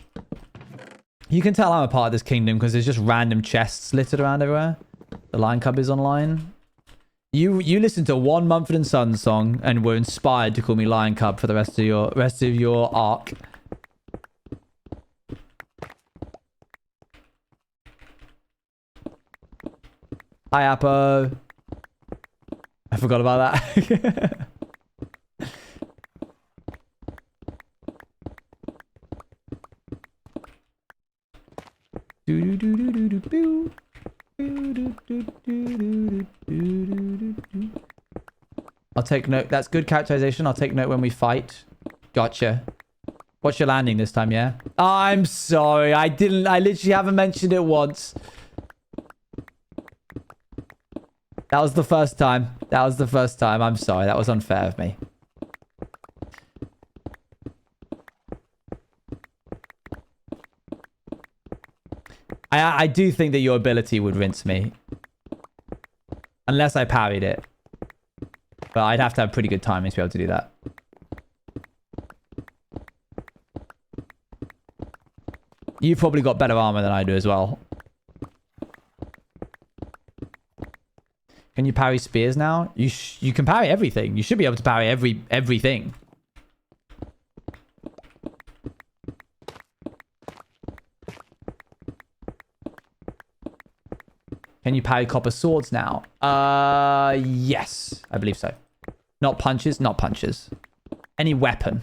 You can tell I'm a part of this kingdom because there's just random chests littered around everywhere. The Lion Cub is online. You listened to one Mumford & Sons song and were inspired to call me Lion Cub for the rest of your arc. Hi, Appo. I forgot about that. I'll take note. That's good characterization. I'll take note when we fight. Gotcha. What's your landing this time, yeah? I'm sorry. I literally haven't mentioned it once. That was the first time. That was the first time. I'm sorry. That was unfair of me. I do think that your ability would rinse me. Unless I parried it. But I'd have to have pretty good timing to be able to do that. You've probably got better armor than I do as well. Can you parry spears now? You can parry everything. You should be able to parry everything. Can you parry copper swords now? Yes. I believe so. Not punches, not punches. Any weapon.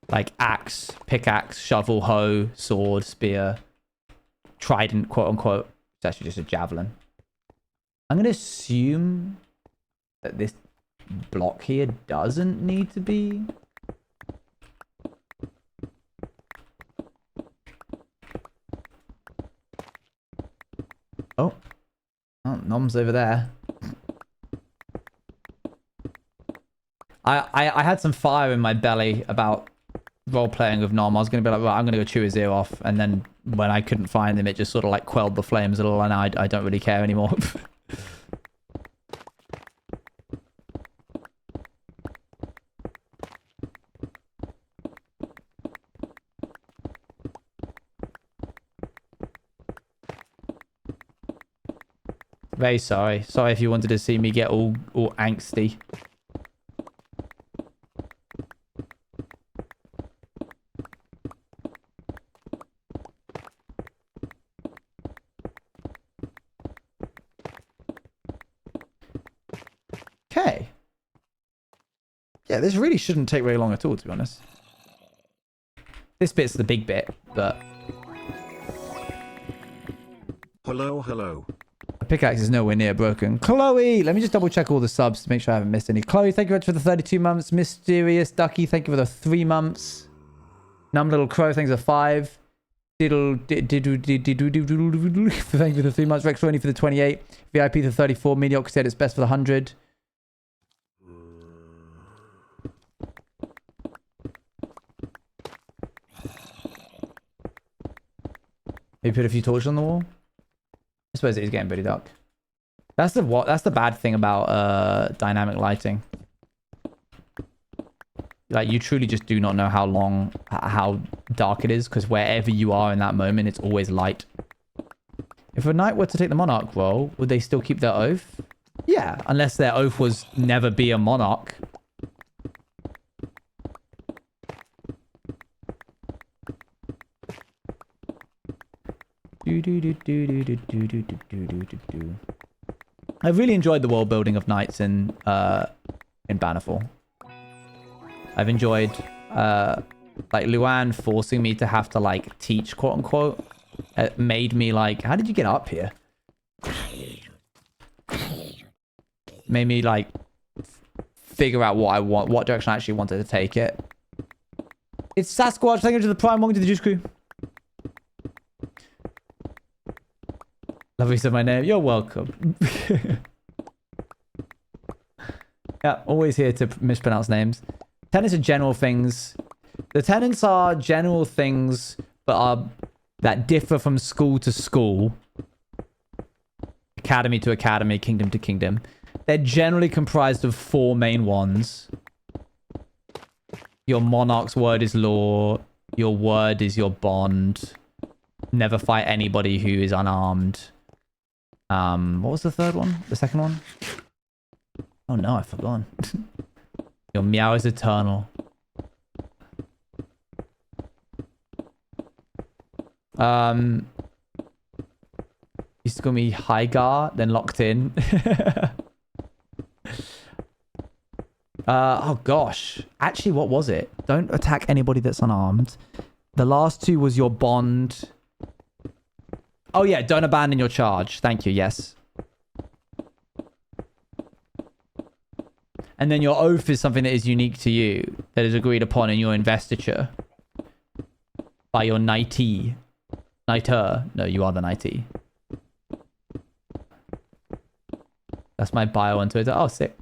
Like axe, pickaxe, shovel, hoe, sword, spear, trident, quote unquote. It's actually just a javelin. I'm going to assume that this block here doesn't need to be. Oh, Nom's over there. I had some fire in my belly about role-playing with Nom. I was going to be like, well, I'm going to go chew his ear off. And then when I couldn't find him, it just sort of like quelled the flames a little. And I don't really care anymore. Very sorry. Sorry if you wanted to see me get all angsty. Okay. Yeah, this really shouldn't take very long at all, to be honest. This bit's the big bit, but... Hello, hello. The pickaxe is nowhere near broken. Chloe! Let me just double check all the subs to make sure I haven't missed any. Chloe, thank you very much for the 32 months. Mysterious Ducky, thank you for the 3 months. Numb Little Crow, thanks for 5. Diddle, thank you for the 3 months. Rex Roney for the 28. VIP for the 34. Mediocrity said it's best for the 100. Maybe put a few torches on the wall. I suppose it is getting pretty dark. That's the bad thing about dynamic lighting. Like, you truly just do not know how dark it is, because wherever you are in that moment, it's always light. If a knight were to take the monarch role, would they still keep their oath? Yeah, unless their oath was never be a monarch. I really enjoyed the world building of knights in Bannerfall. I've enjoyed like Luan forcing me to have to like teach, quote unquote. It made me like, how did you get up here? Made me like figure out what I want, what direction I actually wanted to take it. It's Sasquatch. Thank you to the Prime. Welcome to the Juice Crew. Lovely said my name. You're welcome. Yeah, always here to mispronounce names. Tenants are general things. The tenants are general things, but that differ from school to school, academy to academy, kingdom to kingdom. They're generally comprised of 4 main ones. Your monarch's word is law. Your word is your bond. Never fight anybody who is unarmed. What was the third one? The second one? Oh no, I've forgotten. Your meow is eternal. Used to call me Hygar, then locked in. Oh gosh. Actually, what was it? Don't attack anybody that's unarmed. The last two was your bond. Oh yeah, don't abandon your charge. Thank you, yes. And then your oath is something that is unique to you, that is agreed upon in your investiture. By your knightee. Knighter. No, you are the knightee. That's my bio on Twitter. Oh, sick.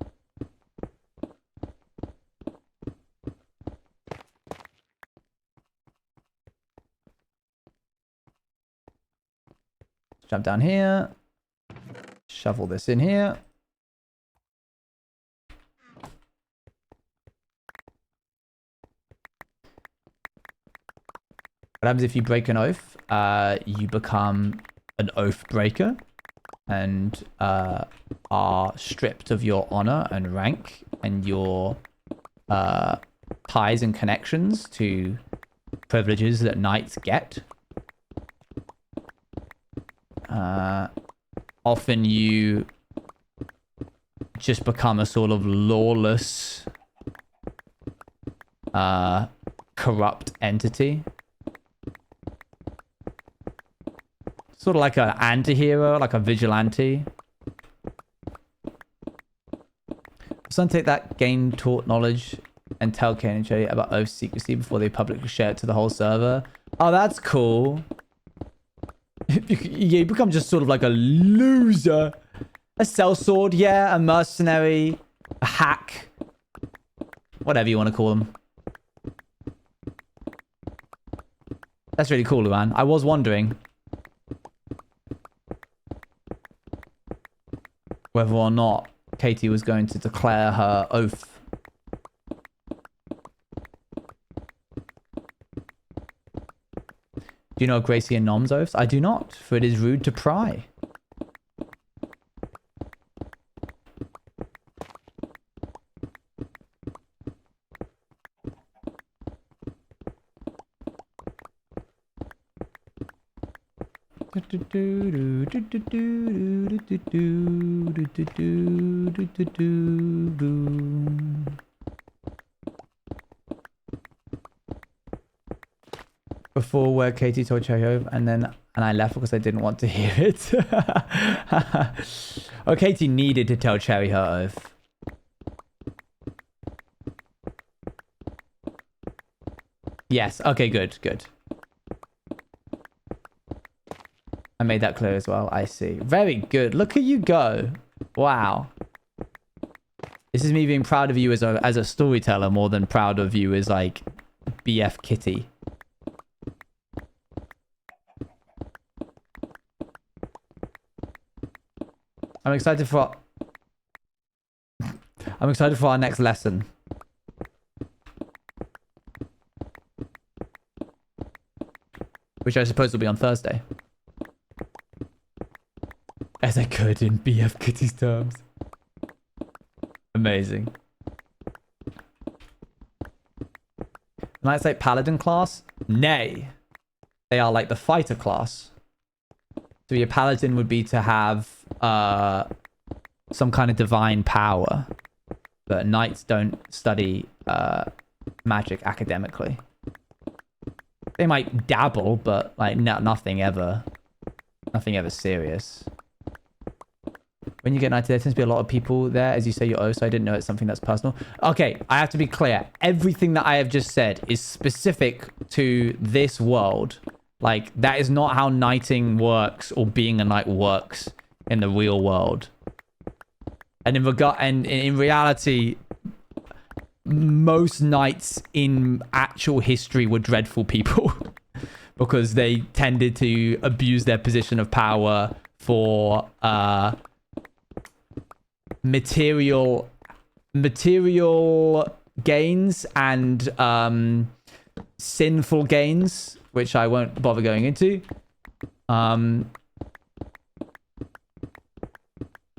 Jump down here. Shovel this in here. What happens if you break an oath? You become an oath breaker and are stripped of your honor and rank and your ties and connections to privileges that knights get. Often you just become a sort of lawless, corrupt entity. Sort of like an anti-hero, like a vigilante. Some take that game taught knowledge and tell Kane and Jay about oath secrecy before they publicly share it to the whole server. Oh, that's cool. You become just sort of like a loser. A sellsword, yeah, a mercenary, a hack. Whatever you want to call them. That's really cool, Luan. I was wondering whether or not Katie was going to declare her oath. Do you know Gracie and Nom's oaths? I do not, for it is rude to pry. Before where Katie told Cherry and I left because I didn't want to hear it. Oh, Katie needed to tell Cherry her oath. Yes. Okay, good, good. I made that clear as well. I see. Very good. Look at you go. Wow. This is me being proud of you as a storyteller more than proud of you as like BF Kitty. I'm excited for our next lesson. Which I suppose will be on Thursday. As I could in BF Kitty's terms. Amazing. Knights like Paladin class? Nay. They are like the fighter class. So your Paladin would be to have some kind of divine power. But Knights don't study magic academically. They might dabble, but like nothing ever serious. When you get knighted, there tends to be a lot of people there, as you say your oath, so I didn't know it's something that's personal. Okay, I have to be clear. Everything that I have just said is specific to this world. Like, that is not how knighting works or being a knight works in the real world. And in reality, most knights in actual history were dreadful people because they tended to abuse their position of power for material gains and sinful gains, which I won't bother going into.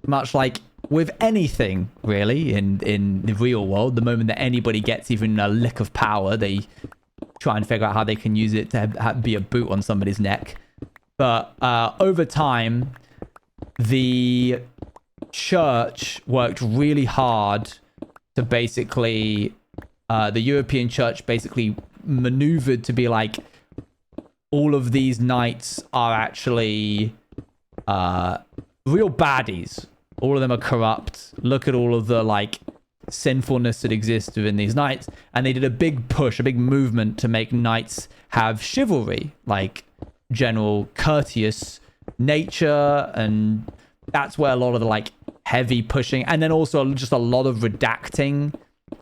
Much like with anything, really, in the real world, the moment that anybody gets even a lick of power, they try and figure out how they can use it to be a boot on somebody's neck. But over time, the church worked really hard to basically... the European church basically maneuvered to be like, all of these knights are actually real baddies. All of them are corrupt. Look at all of the like sinfulness that exists within these knights. And they did a big push, a big movement to make knights have chivalry, like general courteous nature. And that's where a lot of the like heavy pushing, and then also just a lot of redacting.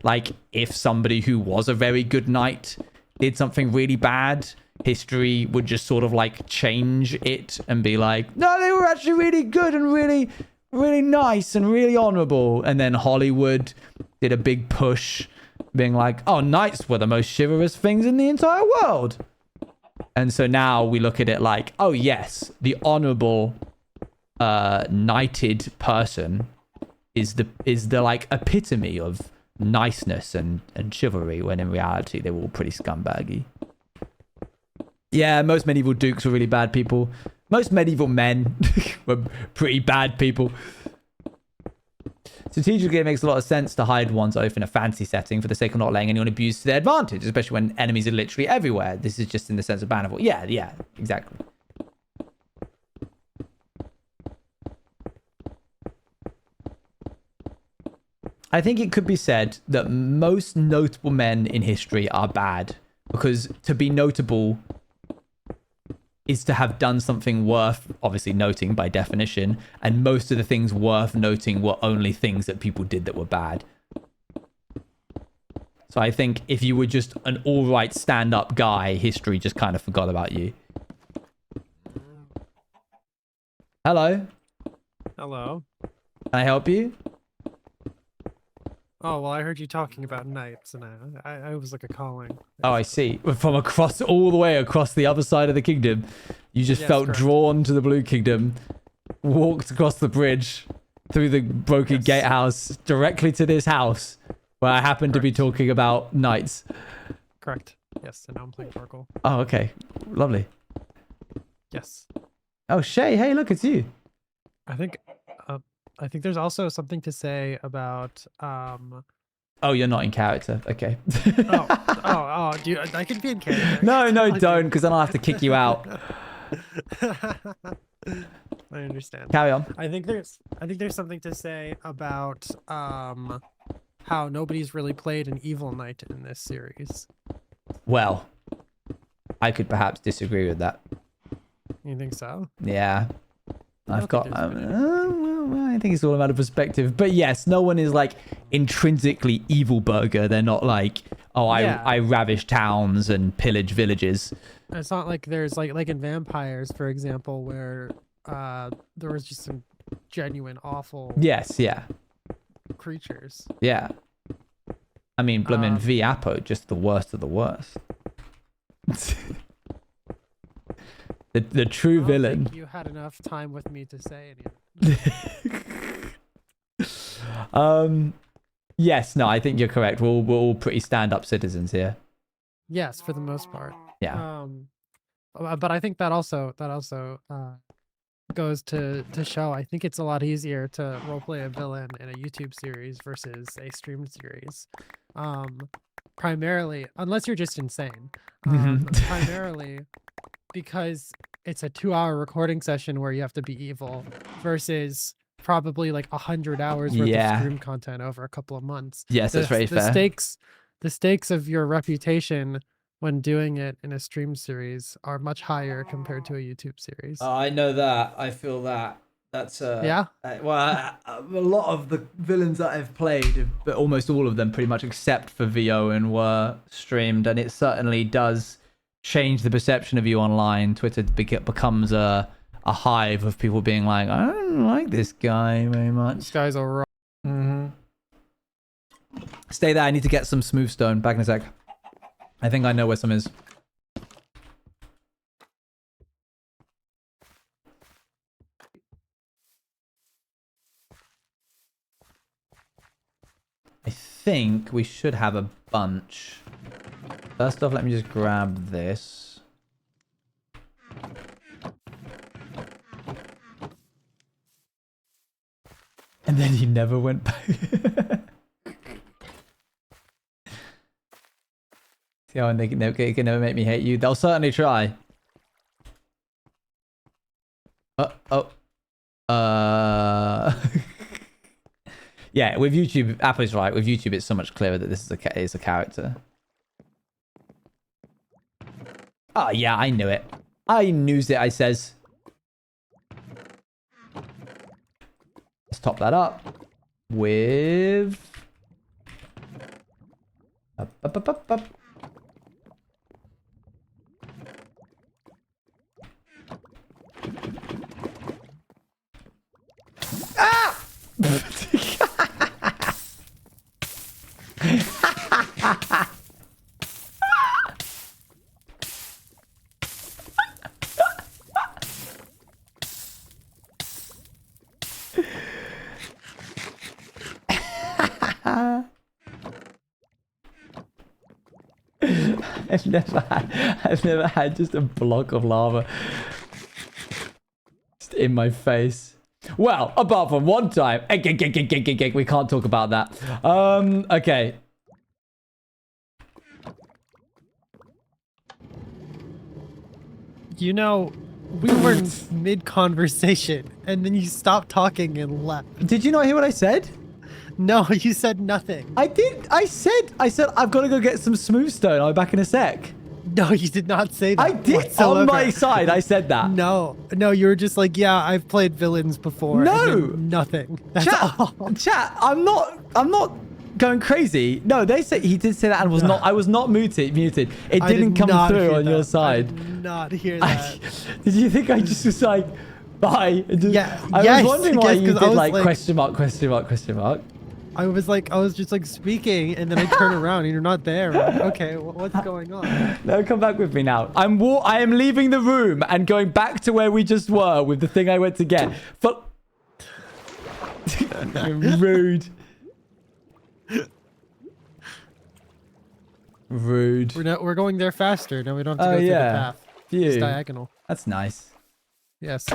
Like if somebody who was a very good knight did something really bad, history would just sort of like change it and be like, no, they were actually really good and really, really nice and really honorable. And then Hollywood did a big push being like, oh, knights were the most chivalrous things in the entire world. And so now we look at it like, oh yes, the honorable knighted person is the like epitome of niceness and chivalry, when in reality they were all pretty scumbaggy. Yeah, most medieval dukes were really bad people. Most medieval men were pretty bad people. Strategically, it makes a lot of sense to hide one's oath in a fantasy setting for the sake of not letting anyone abuse to their advantage, especially when enemies are literally everywhere. This is just in the sense of Bannerfall. Yeah, exactly. I think it could be said that most notable men in history are bad, because to be notable is to have done something worth obviously noting by definition, and most of the things worth noting were only things that people did that were bad. So I think if you were just an all-right stand-up guy, history just kind of forgot about you. Hello? Hello. Can I help you? Oh, well, I heard you talking about knights, and I was like a calling. Oh, I see. From across, all the way across the other side of the kingdom, you just Yes, felt correct. drawn to the Blue Kingdom, walked across the bridge, through the broken Yes. gatehouse, directly to this house, where I happen to be Correct. talking about knights. Correct. Yes, and now I'm playing farkle. Oh, okay. Lovely. Yes. Oh, Shay, hey, look, it's you. I think there's also something to say about Oh, you're not in character. Okay. do you, I can be in character. No, don't, because then I'll have to kick you out. I understand. Carry on. I think there's something to say about how nobody's really played an evil knight in this series. Well, I could perhaps disagree with that. You think so? Yeah. I've don't got. think there's Well, I think it's all about a perspective. But yes, no one is like intrinsically evil burger. They're not like, oh, Yeah. I ravish towns and pillage villages. It's not like there's like in vampires, for example, where there was just some genuine awful Yes, yeah, creatures. yeah. I mean, bloomin' V Apo, just the worst of the worst. the true I don't villain. think you had enough time with me to say any of it. Yes, no, I think you're correct. We're all pretty stand-up citizens here. Yes, for the most part. Yeah. But I think that also goes to show. I think it's a lot easier to roleplay a villain in a YouTube series versus a streamed series. Primarily, unless you're just insane. Primarily because it's a 2-hour recording session where you have to be evil versus probably like 100 hours worth of stream content over a couple of months. Yes, that's very fair. The stakes of your reputation when doing it in a stream series are much higher compared to a YouTube series. Oh, I know that. I feel that. That's Yeah? a lot of the villains that I've played, but almost all of them pretty much except for VO and were streamed, and it certainly does change the perception of you online. Twitter becomes a hive of people being like, I don't like this guy very much. This guy's a Stay there. I need to get some smooth stone. Back in a sec. I think I know where some is. I think we should have a bunch. First off, let me just grab this. And then he never went back. See how they can never make me hate you? They'll certainly try. Yeah, with YouTube, Apple's right. With YouTube, it's so much clearer that this is a character. Oh, yeah, I knew it. I knew it, I says. Let's top that up with... Up. Ah! I've never had just a block of lava just in my face. Well, apart from one time. We can't talk about that. Okay. You know, we were in mid-conversation, and then you stopped talking and left. Did you not hear what I said? No, you said nothing. I did. I said, I've got to go get some smooth stone. I'll be back in a sec. No, you did not say that. I did. Whatsoever. On my side, I said that. No, you were just like, yeah, I've played villains before. No. And then nothing. That's all. Chat, I'm not going crazy. No, they say he did say that and was not. I was not muted. It didn't come through on your side. I did not hear that. Did you think I just was like, bye? And just, Yeah. I was wondering why you did like question mark. I was just like speaking, and then I turn around and you're not there. I'm like, okay, what's going on? No, come back with me now. I am leaving the room and going back to where we just were with the thing I went to get. Rude. Rude. We're going there faster. Now we don't have to go through the path. It's diagonal. That's nice. Yes.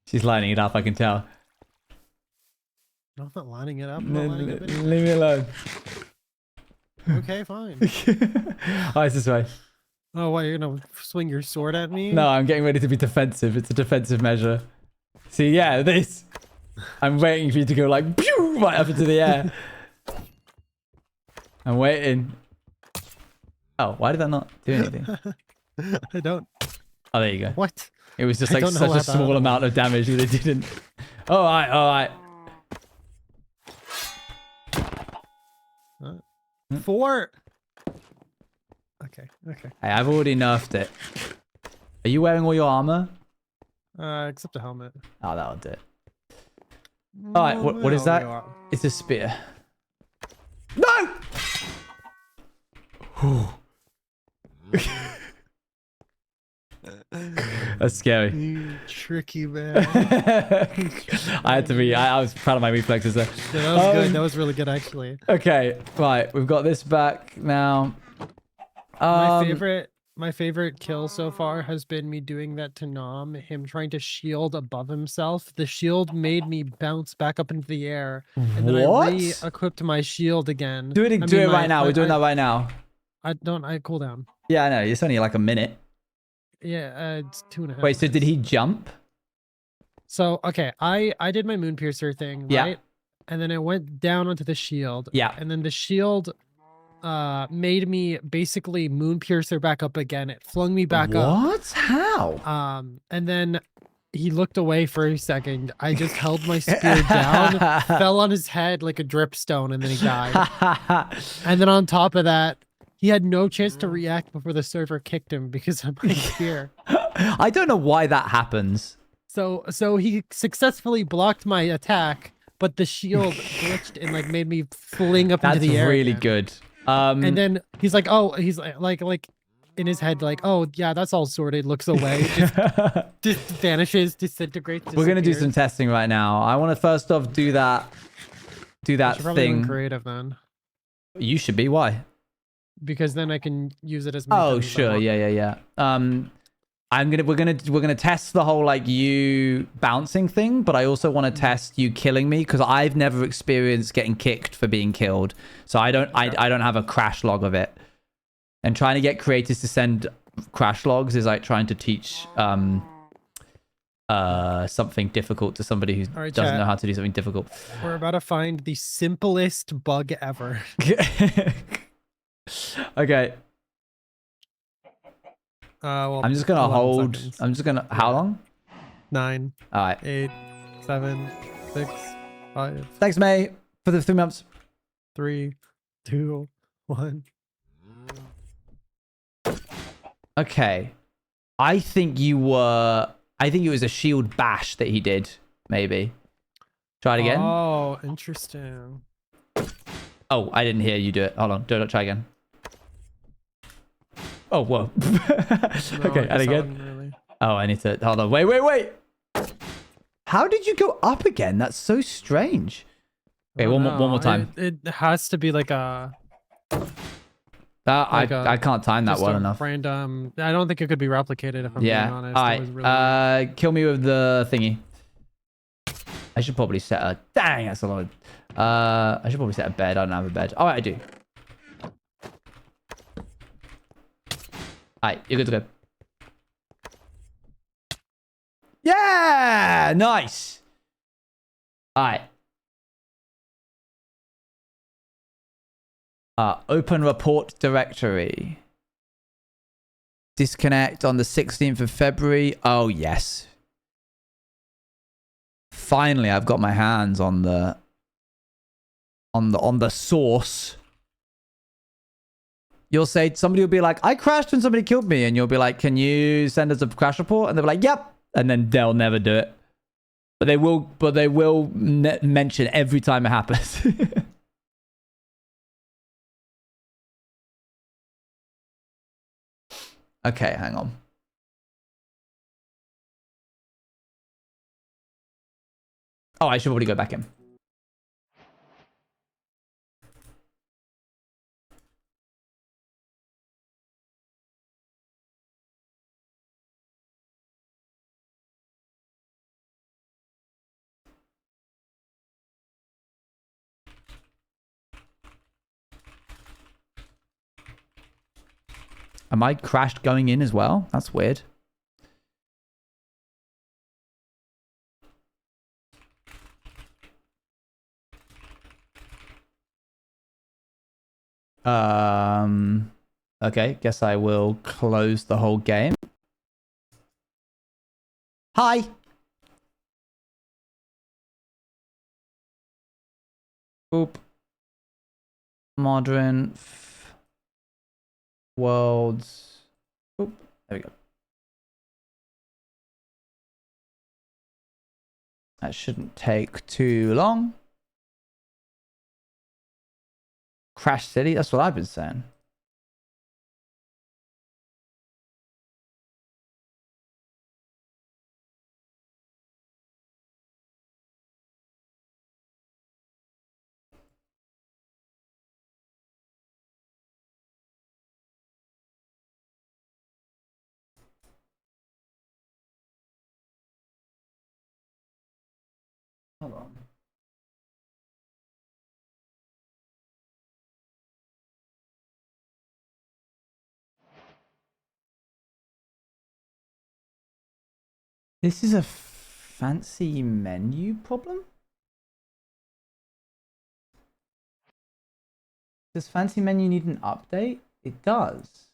She's lining it up, I can tell. No, I'm not lining it up. I'm not lining it up. Leave me alone. Okay, fine. Oh, it's this way. Oh, what, you're gonna swing your sword at me? No, I'm getting ready to be defensive. It's a defensive measure. See, yeah, this. I'm waiting for you to go like, pew, right up into the air. I'm waiting. Oh, why did that not do anything? I don't. Oh, there you go. What? It was just like such a small amount of damage that it didn't. All right. 4. Okay. Hey, I've already nerfed it. Are you wearing all your armor? Except a helmet. Oh, that'll do it. All right, what is that? It's a spear. No! That's scary. You tricky man. I had to be. I was proud of my reflexes there. Yeah, that was good. That was really good, actually. Okay, right. We've got this back now. My favorite kill so far has been me doing that to Nom. Him trying to shield above himself. The shield made me bounce back up into the air, and then I re-equipped my shield again. Do it right now. We're doing that right now. I cool down. Yeah, I know. It's only like a minute. Yeah, it's 2.5. Wait, so did he jump? So, okay, I did my moon piercer thing, right? Yeah. And then I went down onto the shield. Yeah. And then the shield made me basically moon piercer back up again. It flung me back up. What? How? And then he looked away for a second. I just held my spear down, fell on his head like a dripstone, and then he died. And then on top of that, he had no chance to react before the server kicked him because of my spear. I don't know why that happens. So he successfully blocked my attack, but the shield glitched and like made me fling up into That's the air. really again. good. And then he's like, oh, he's like in his head, like, oh yeah, that's all sorted. Looks away, just vanishes, disintegrates. We're gonna do some disappears. testing right now. I want to first off do that I should probably run thing. creative then, You should be. Why? because then I can use it as many Oh times as I sure, want. yeah. We're gonna test the whole like you bouncing thing, but I also want to test you killing me because I've never experienced getting kicked for being killed, so I don't have a crash log of it. And trying to get creators to send crash logs is like trying to teach something difficult to somebody who All right, doesn't chat. know how to do something difficult. We're about to find the simplest bug ever. Okay. Well, I'm just gonna 11 hold. seconds. I'm just gonna. How long? 9, All right. 8, 7, 6, 5, Thanks, May, for the 3 months. 3, 2, 1. Okay. I think it was a shield bash that he did. Maybe. Try it again. Oh, interesting. Oh, I didn't hear you do it. Hold on. Do it. Try again. Oh, whoa. No, Okay, I and guess again. that one really. Oh, I need to. Hold on. Wait. How did you go up again? That's so strange. Okay, I don't one more know. time. It has to be like a I can't time that just well a enough. random. I don't think it could be replicated if I'm Yeah. being honest. All It right. was really Kill me with the thingy. I should probably set a. Dang, that's a lot. I should probably set a bed. I don't have a bed. All right, I do. All right, you're good to go. Yeah, nice. All right. Open report directory. Disconnect on the 16th of February. Oh, yes. Finally, I've got my hands on the source. You'll say, somebody will be like, I crashed and somebody killed me. And you'll be like, can you send us a crash report? And they'll be like, yep. And then they'll never do it. But they will mention every time it happens. Okay, hang on. Oh, I should probably go back in. Am I crashed going in as well? That's weird. Okay, guess I will close the whole game. Hi. Oop. Modern worlds. Oop. There we go. That shouldn't take too long. Crash City, that's what I've been saying. Hold on. This is a fancy menu problem? Does fancy menu need an update? It does.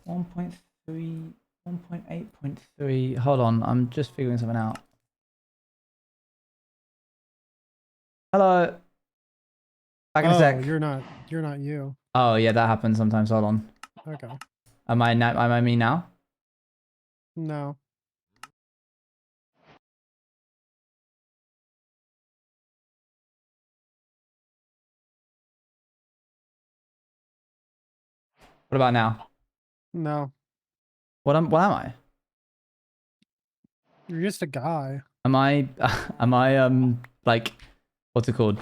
One point 1.8.3. Hold on, I'm just figuring something out. Hello. Back in a sec. You're not you. Oh yeah, that happens sometimes. Hold on. Okay. Am I me now? No. What about now? No. What am I? You're just a guy. Am I like what's it called?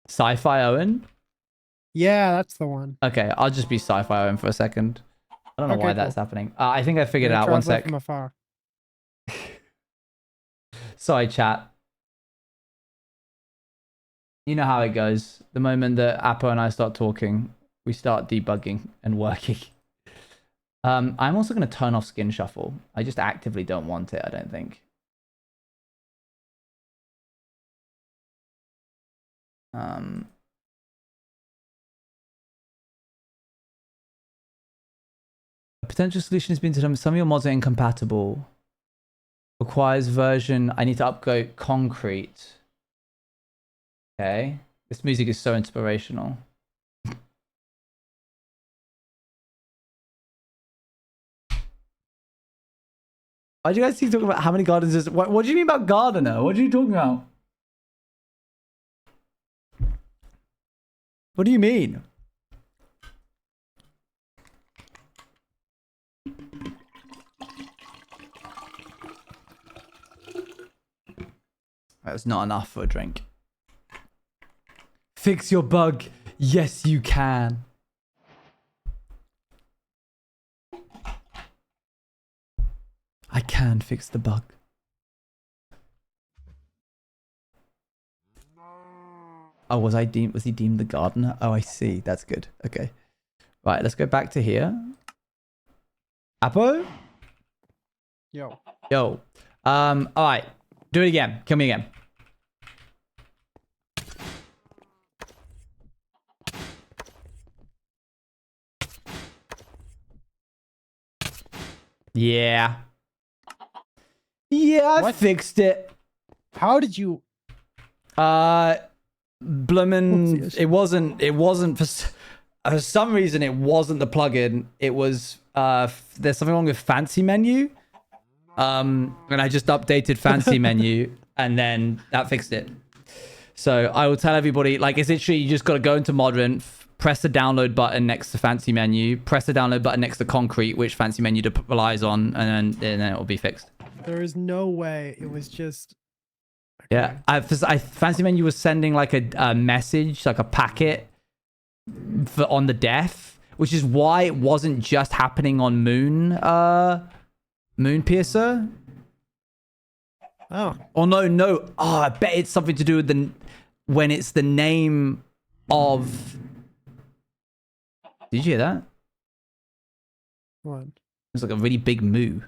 Sci-fi Owen? Yeah, that's the one. Okay, I'll just be sci-fi Owen for a second. I don't know Okay, why that's cool. happening. I think I figured it out. Traveler One sec. From afar. Sorry, chat. You know how it goes. The moment that Apo and I start talking, we start debugging and working. I'm also going to turn off skin shuffle. I just actively don't want it, I don't think. A potential solution has been to some of your mods are incompatible. Requires version. I need to upgrade concrete. Okay. This music is so inspirational. Why do you guys keep talking about how many gardens is? What do you mean about gardener? What are you talking about? What do you mean? That's not enough for a drink. Fix your bug. Yes, you can. I can fix the bug. Oh, was he deemed the gardener? Oh, I see. That's good. Okay. Right, let's go back to here. Apo? Yo. Yo. All right. Do it again. Kill me again. Yeah. Yeah, I fixed it. How did you? Bloomin', it wasn't for some reason it wasn't the plugin. It was there's something wrong with fancy menu. And I just updated fancy menu and then that fixed it. So I will tell everybody, like, it's literally, you just got to go into modern, press the download button next to fancy menu, press the download button next to concrete, which fancy menu relies on, and then it will be fixed. There is no way it was just. Okay. Yeah, fancy menu was sending like a message, like a packet on the def, which is why it wasn't just happening on Moonpiercer. Oh. Oh no. Oh, I bet it's something to do with when it's the name of. Did you hear that? What? It's like a really big moo.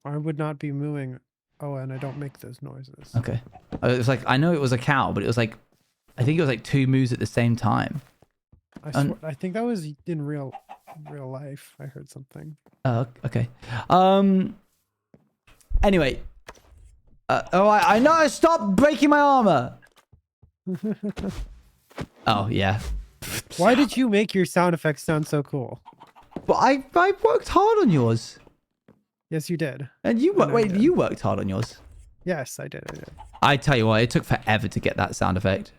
I would not be mooing. Oh, and I don't make those noises. Okay. It was like, I know it was a cow, but it was like, I think it was like two moos at the same time. I think that was in real life. I heard something. Oh, okay. Anyway. I know. Stop breaking my armor. Oh, yeah. Why did you make your sound effects sound so cool? But I worked hard on yours. Yes, you did. And you you worked hard on yours. Yes, I did. I tell you what, it took forever to get that sound effect.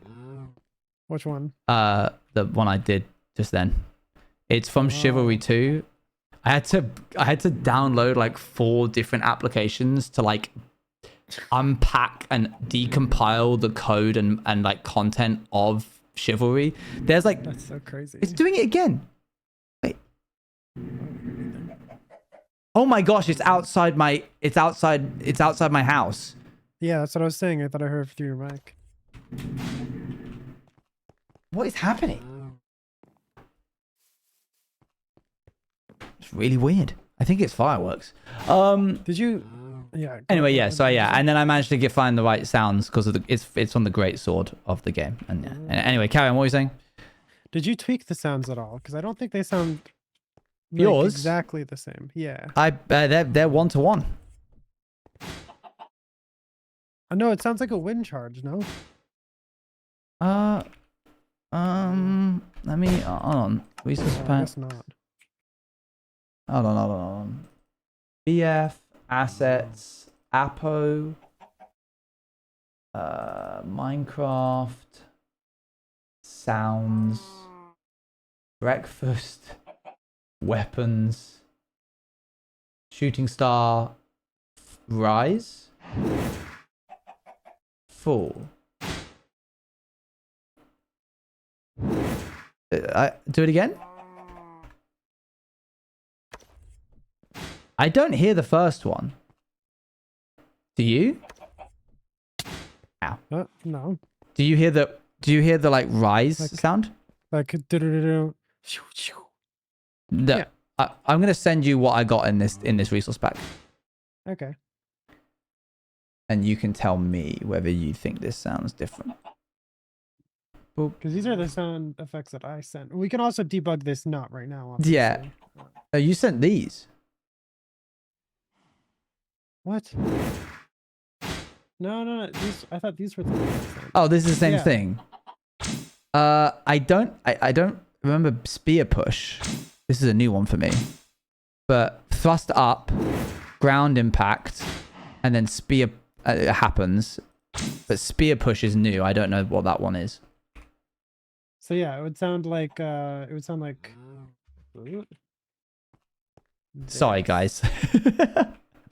Which one? The one I did just then. It's from Chivalry 2. I had to download like 4 different applications to like unpack and decompile the code and like content of Chivalry. There's like, that's so crazy. It's doing it again. Wait. Oh my gosh, it's outside my house. Yeah, that's what I was saying. I thought I heard through your mic. What is happening? It's really weird. I think it's fireworks. Did you? Yeah. Anyway, yeah. So yeah, and then I managed to find the right sounds because of it's on the great sword of the game. And yeah. Anyway, carry on. What were you saying? Did you tweak the sounds at all? Because I don't think they sound like yours exactly the same. Yeah. They're 1-to-1. I know it sounds like a wind charge. No. Let me, hold on. Resource I pack. guess not. Hold on. BF, assets, Apo, Minecraft, sounds, breakfast, weapons, shooting star, rise, full. Do it again? I don't hear the first one. Do you? Ow. No. Do you hear the like rise sound? Like do. No. Yeah. I'm gonna send you what I got in this resource pack, Okay. and you can tell me whether you think this sounds different. Because these are the sound effects that I sent. We can also debug this not right now. Obviously. Yeah. Oh, you sent these. What? No. These, I thought these were the ones I sent. Oh, this is the same Yeah. thing. I don't remember spear push. This is a new one for me. But thrust up, ground impact, and then spear happens. But spear push is new. I don't know what that one is. So yeah, it would sound like Sorry, guys.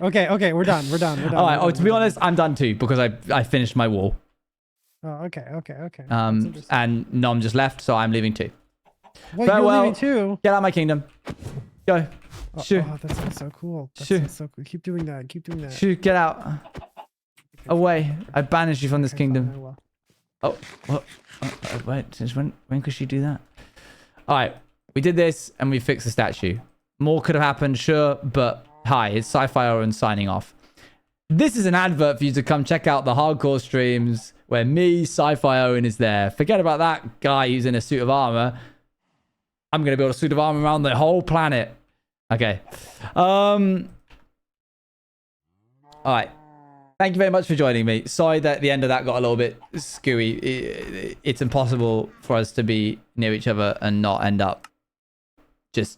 Okay, we're done. All right. Oh, to be honest, I'm done too because I finished my wall. Oh, okay. That's interesting. And Nom just left, so I'm leaving too. Wait, Farewell. you're leaving too? Get out of my kingdom. Go. Shoo. Oh, that sounds so cool. That Shoo. sounds so cool. Keep doing that. Shoo. Get out. Away. I banished you from this Okay, fine, kingdom. I will. Oh, what? Wait. Since when could she do that? All right. We did this and we fixed the statue. More could have happened, sure, but hi, it's Sci-Fi Owen signing off. This is an advert for you to come check out the hardcore streams where me, Sci-Fi Owen, is there. Forget about that guy who's in a suit of armor. I'm going to build a suit of armor around the whole planet. Okay. All right. Thank you very much for joining me. Sorry that the end of that got a little bit skewy. It's impossible for us to be near each other and not end up just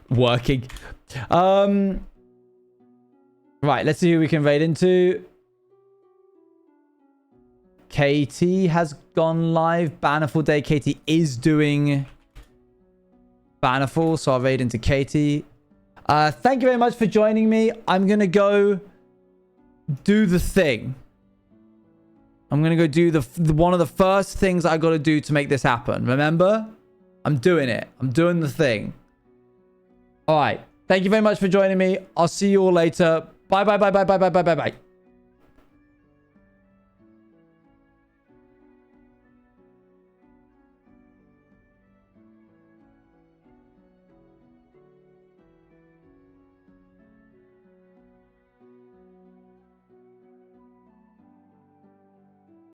working. Right, let's see who we can raid into. Katie has gone live. Bannerfall Day. Katie is doing Bannerfall, so I'll raid into Katie. Thank you very much for joining me. I'm going to go do the thing. I'm going to go do the one of the first things I got to do to make this happen. Remember? I'm doing it. I'm doing the thing. All right. Thank you very much for joining me. I'll see you all later. Bye.